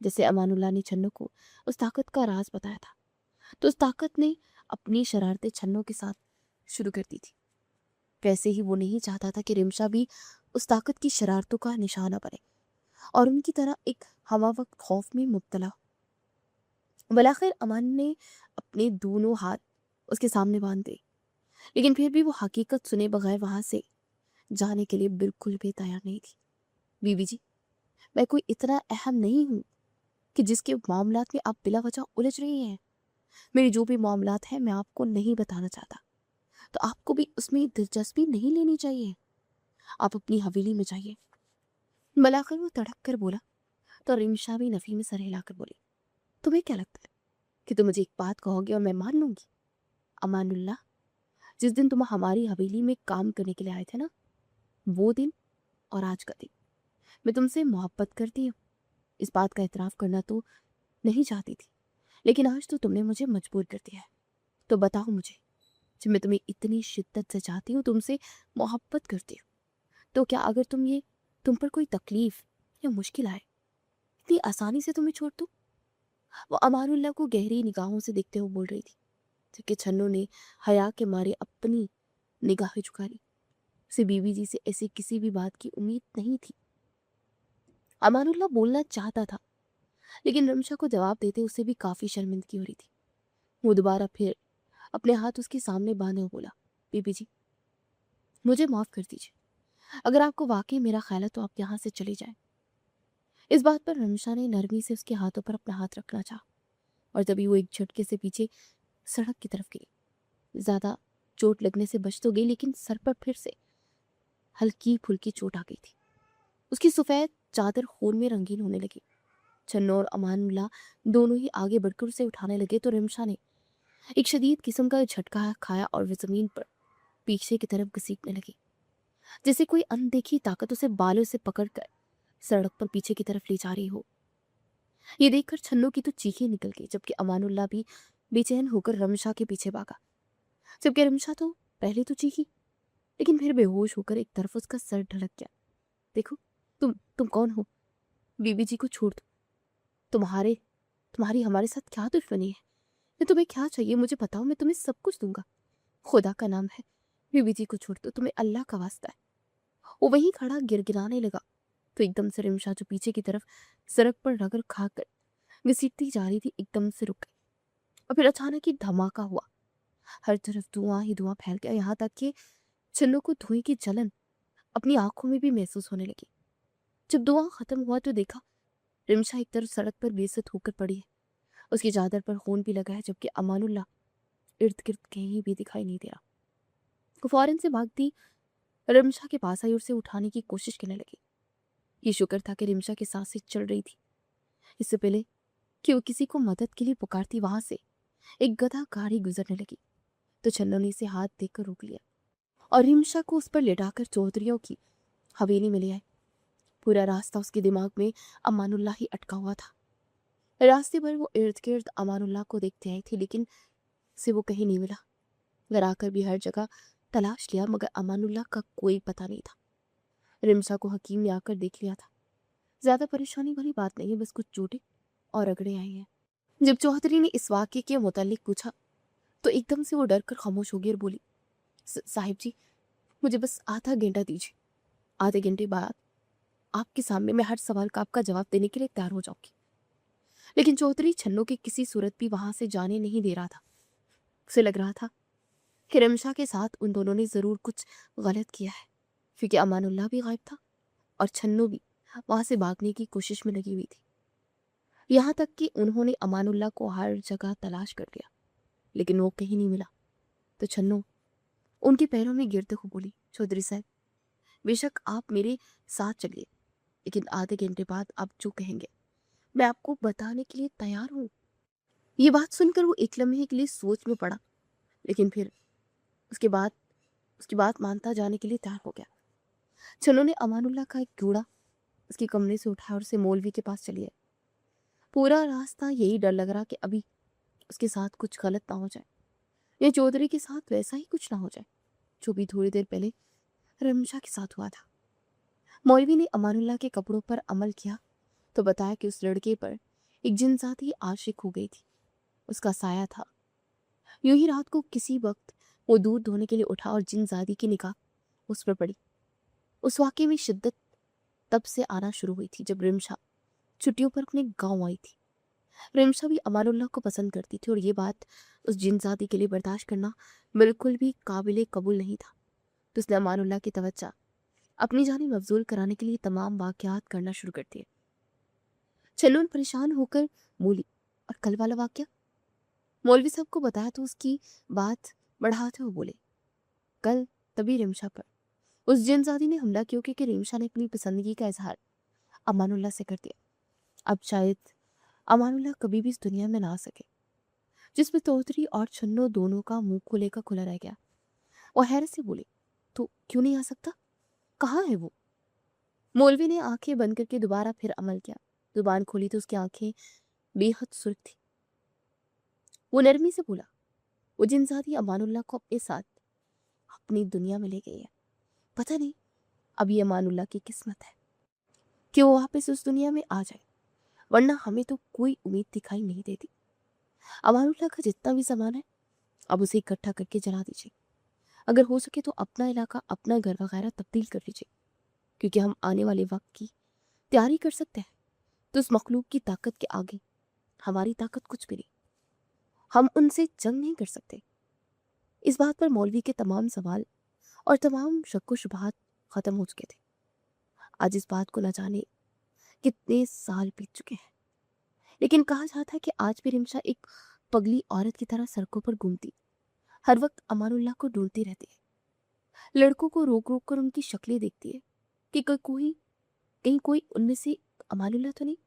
جیسے امان اللہ نے چھنو کو اس طاقت کا راز بتایا تھا، تو اس طاقت نے اپنی شرارتیں چھنو کے ساتھ شروع کر دی تھی۔ ویسے ہی وہ نہیں چاہتا تھا کہ رمشا بھی اس طاقت کی شرارتوں کا نشانہ بنے اور ان کی طرح ایک ہوا وقت خوف میں مبتلا ہو۔ بلاخر امان نے اپنے دونوں ہاتھ اس کے سامنے باندھ دیے، لیکن پھر بھی وہ حقیقت سنے بغیر وہاں سے جانے کے لیے بالکل بھی تیار نہیں تھی۔ بی بی جی، میں کوئی اتنا اہم نہیں ہوں کہ جس کے معاملات میں آپ بلا وجہ الجھ رہی ہیں۔ میری جو بھی معاملات ہیں میں آپ کو نہیں بتانا چاہتا، تو آپ کو بھی اس میں دلچسپی نہیں لینی چاہیے۔ آپ اپنی حویلی میں جائیے۔ بلاخر وہ تڑک کر بولا تو رمشا بھی نفی میں سر ہلا کر بولی، تمہیں کیا لگتا ہے کہ تم مجھے ایک بات کہو گے اور میں مان لوں گی؟ امان اللہ، جس دن تم ہماری حویلی میں کام کرنے کے لیے آئے تھے نا، وہ دن اور آج کا دن میں تم سے محبت کرتی ہوں، اس بات کا اعتراف کرنا تو نہیں چاہتی تھی، لیکن آج تو تم نے مجھے مجبور کر دیا ہے۔ تو بتاؤ مجھے، جب میں تمہیں اتنی شدت سے چاہتی ہوں، تم سے محبت کرتی ہوں، تو کیا اگر تم پر کوئی تکلیف یا مشکل آئے، اتنی آسانی سے تمہیں چھوڑ دوں؟ وہ امان اللہ کو گہری نگاہوں سے دیکھتے ہوئے بول رہی تھی، جبکہ چھنو نے حیا کے مارے اپنی نگاہیں جھکا لی۔ اسے بیوی جی سے ایسی کسی بھی بات کی امید نہیں تھی۔ امان اللہ بولنا چاہتا تھا، لیکن رمشا کو جواب دیتے اسے بھی کافی شرمندگی ہو رہی تھی۔ وہ دوبارہ پھر اپنے ہاتھ اس کے سامنے باندھے ہوئے بولا، بی بی جی، مجھے معاف کر دیجیے، اگر آپ کو واقعی میرا خیال ہے تو آپ یہاں سے چلی جائیں۔ اس بات پر رمشا نے نرمی سے اس کے ہاتھوں پر اپنا ہاتھ رکھنا چاہا، اور تبھی وہ ایک جھٹکے سے پیچھے سڑک کی طرف گئی۔ زیادہ چوٹ لگنے سے بچ تو گئی، لیکن سر پر پھر سے ہلکی پھلکی چوٹ آ گئی تھی۔ اس کی سفید چادر خون میں رنگین ہونے لگی۔ چھنو اور امان اللہ دونوں ہی آگے بڑھ کر اسے اٹھانے لگے تو رمشا نے ایک شدید قسم کا جھٹکا کھایا اور وہ زمین پر پیچھے کی طرف گھسیٹنے لگی، جیسے کوئی اندیکھی طاقت اسے بالوں سے پکڑ کر سڑک پر پیچھے کی طرف لے جا رہی ہو۔ یہ دیکھ کر چھنو کی تو چیخیں نکل گئی، جبکہ امان اللہ بھی بے چین ہو کر رمشا کے پیچھے بھاگا۔ جبکہ رمشا تو پہلے تو چیخی، لیکن پھر بے ہوش ہو کر ایک طرف اس کا سر ڈھلک گیا۔ دیکھو، تم کون ہو؟ بی بی جی کو چھوڑ دو۔ تمہاری ہمارے ساتھ کیا دشمنی ہے؟ میں تمہیں کیا چاہیے مجھے بتاؤ، میں تمہیں سب کچھ دوں گا۔ خدا کا نام ہے، بی بی جی کو چھوڑ دو، تمہیں اللہ کا واسطہ ہے۔ وہ وہیں کھڑا گڑگڑانے لگا تو ایک دم سے رمشا جو پیچھے کی طرف سڑک پر رگڑ کھا کر گھسیٹتی جا رہی تھی، ایک دم سے رک گئی، اور پھر اچانک ہی دھماکہ ہوا۔ ہر طرف دھواں ہی دھواں پھیل گیا، یہاں تک کہ چھنو کو دھوئیں کی جلن اپنی آنکھوں میں بھی محسوس ہونے لگی۔ جب دھواں ختم ہوا تو دیکھا رمشا ایک طرف سڑک پر بے ست ہو کر پڑی ہے، اس کی چادر پر خون بھی لگا ہے، جبکہ امان اللہ ارد گرد کہیں بھی دکھائی نہیں دے رہا۔ وہ فوراً سے بھاگتی رمشا کے پاس آئی اور اسے اٹھانے کی کوشش کرنے لگی۔ یہ شکر تھا کہ رمشا کی سانسیں چل رہی تھی۔ اس سے پہلے کہ وہ کسی کو مدد کے لیے پکارتی، وہاں سے ایک گدھا گاڑی گزرنے لگی تو چھنو نے اسے ہاتھ دے کر روک لیا اور رمشا کو اس پر لٹا کر چودھریوں کی حویلی میں لے آئے۔ پورا راستہ اس کے دماغ میں امان اللہ ہی اٹکا ہوا تھا۔ راستے پر وہ ارد گرد امان اللہ کو دیکھتے آئی تھی، لیکن اسے وہ کہیں نہیں ملا۔ گھر آ کر بھی ہر جگہ تلاش لیا، مگر امان اللہ کا کوئی پتہ نہیں تھا۔ رمشا کو حکیم نے آ کر دیکھ لیا تھا۔ زیادہ پریشانی والی بات نہیں ہے، بس کچھ چوٹیں اور رگڑے آئی ہیں۔ جب چوہدری نے اس واقعے کے متعلق پوچھا تو ایک دم سے وہ ڈر کر خاموش ہو گئی اور بولی، صاحب جی، مجھے بس آدھا گھنٹہ دیجیے، آدھے گھنٹے بعد آپ کے سامنے میں ہر سوال کا آپ کا جواب دینے کے لیے تیار ہو جاؤں گی۔ لیکن چودھری چھنو کی کسی صورت بھی وہاں سے جانے نہیں دے رہا تھا۔ اسے لگ رہا تھا کہ رمشا کے ساتھ ان دونوں نے ضرور کچھ غلط کیا ہے، کیونکہ امان اللہ بھی غائب تھا اور چھنو بھی وہاں سے بھاگنے کی کوشش میں لگی ہوئی تھی۔ یہاں تک کہ انہوں نے امان اللہ کو ہر جگہ تلاش کر لیا، लेकिन वो कहीं नहीं मिला। तो छन्नू उनके पैरों में गिरते हुए बोली, चौधरी साहब, बेशक आप मेरे साथ चलिए, लेकिन आधे घंटे बाद आप जो कहेंगे मैं आपको बताने के लिए तैयार हूँ। ये बात सुनकर वो एक लम्हे के लिए सोच में पड़ा, लेकिन फिर उसके बाद उसकी बात मानता जाने के लिए तैयार हो गया। छन्नू ने अमानुल्लाह का एक जूड़ा उसके कमरे से उठाया और उसे मौलवी के पास चली आई। पूरा रास्ता यही डर लग रहा कि अभी उसके साथ कुछ गलत ना हो जाए, या चौधरी के साथ वैसा ही कुछ ना हो जाए जो भी थोड़ी देर पहले रमशा के साथ हुआ था। मौलवी ने अमानुल्लाह के कपड़ों पर अमल किया तो बताया कि उस लड़के पर एक जिनसाती आशिक हो गई थी, उसका साया था। यूं ही रात को किसी वक्त वो दूध धोने के लिए उठा और जिनजादी की निगाह उस पर पड़ी। उस वाकये में शिद्दत तब से आना शुरू हुई थी जब रिमशा छुट्टियों पर अपने गांव आई थी। रिमशा भी अमानुल्लाह को पसंद करती थी और ये बात उस जिनजादी के लिए बर्दाश्त करना बिल्कुल भी काबिले कबूल नहीं था। तो उसने अमानुल्लाह की तवज्जो अपनी जानिब मबजूल कराने के लिए तमाम वाकयात करना शुरू कर दिए। छन्नू परेशान होकर बोली, और कल वाला वाकया? मौलवी साहब को बताया तो उसकी बात बढ़ाते हुए बोले, कल तभी रिमशा पर उस जिनजादी ने हमला किया क्योंकि रिमशा ने अपनी पसंदगी का इजहार अमानुल्लाह से कर दिया। अब शायद अमानुल्लाह कभी भी इस दुनिया में ना आ सके। जिसमें चौधरी और छन्नू दोनों का मुंह खुले का खुला रह गया। वो हैरत से बोले, तो क्यों नहीं आ सकता? कहाँ है वो? मौलवी ने आंखें बंद करके दोबारा फिर अमल किया। जुबान खोली तो उसकी आंखें बेहद सुर्ख थी। वो नरमी से बोला, वो जिनजादी अमानुल्लाह को अपने साथ अपनी दुनिया में ले गई है। पता नहीं अब ये अमानुल्लाह की किस्मत है कि वो वापस उस दुनिया में आ जाए, वरना हमें तो कोई उम्मीद दिखाई नहीं देती। अमानुल्लाह का जितना भी सामान है अब उसे इकट्ठा करके जला दीजिए। अगर हो सके तो अपना इलाका, अपना घर वगैरह तब्दील कर लीजिए, क्योंकि हम आने वाले वक्त की तैयारी कर सकते हैं। तो उस मखलूक की ताकत के आगे हमारी ताकत कुछ भी नहीं, हम उनसे जंग नहीं कर सकते। इस बात पर मौलवी के तमाम सवाल और तमाम शक्को शुबहात खत्म हो चुके थे। आज इस बात को न जाने कितने साल बीत चुके हैं, लेकिन कहा जाता है कि आज भी रिमशा एक पगली औरत की तरह सड़कों पर घूमती, हर वक्त अमानुल्लाह को ढूंढती रहती है। लड़कों को रोक रोक कर उनकी शक्लें देखती है कि कहीं कोई उनमें से अमानुल्लाह तो नहीं,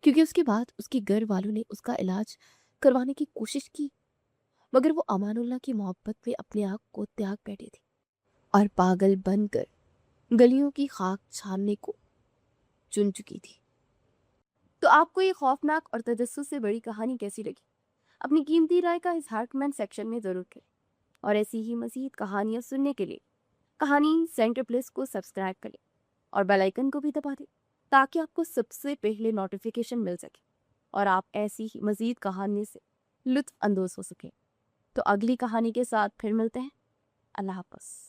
क्योंकि उसके बाद उसके घर वालों ने उसका इलाज करवाने की कोशिश की, मगर वो अमानुल्लाह की मोहब्बत में अपने आप को त्याग बैठी थी और पागल बनकर गलियों की खाक छानने को चुन चुकी थी। तो आपको ये खौफनाक और तजस्सुस से बड़ी कहानी कैसी लगी? अपनी कीमती राय का इजहार कमेंट सेक्शन में ज़रूर करें, और ऐसी ही मज़ीद कहानियाँ सुनने के लिए कहानी सेंटर प्लस को सब्सक्राइब करें और बेल आइकन को भी दबा दें, ताकि आपको सबसे पहले नोटिफिकेशन मिल सके और आप ऐसी ही मज़ीद कहानी से लुत्फ़ अंदोज़ हो सकें। तो अगली कहानी के साथ फिर मिलते हैं। अल्लाह हाफ़िज़।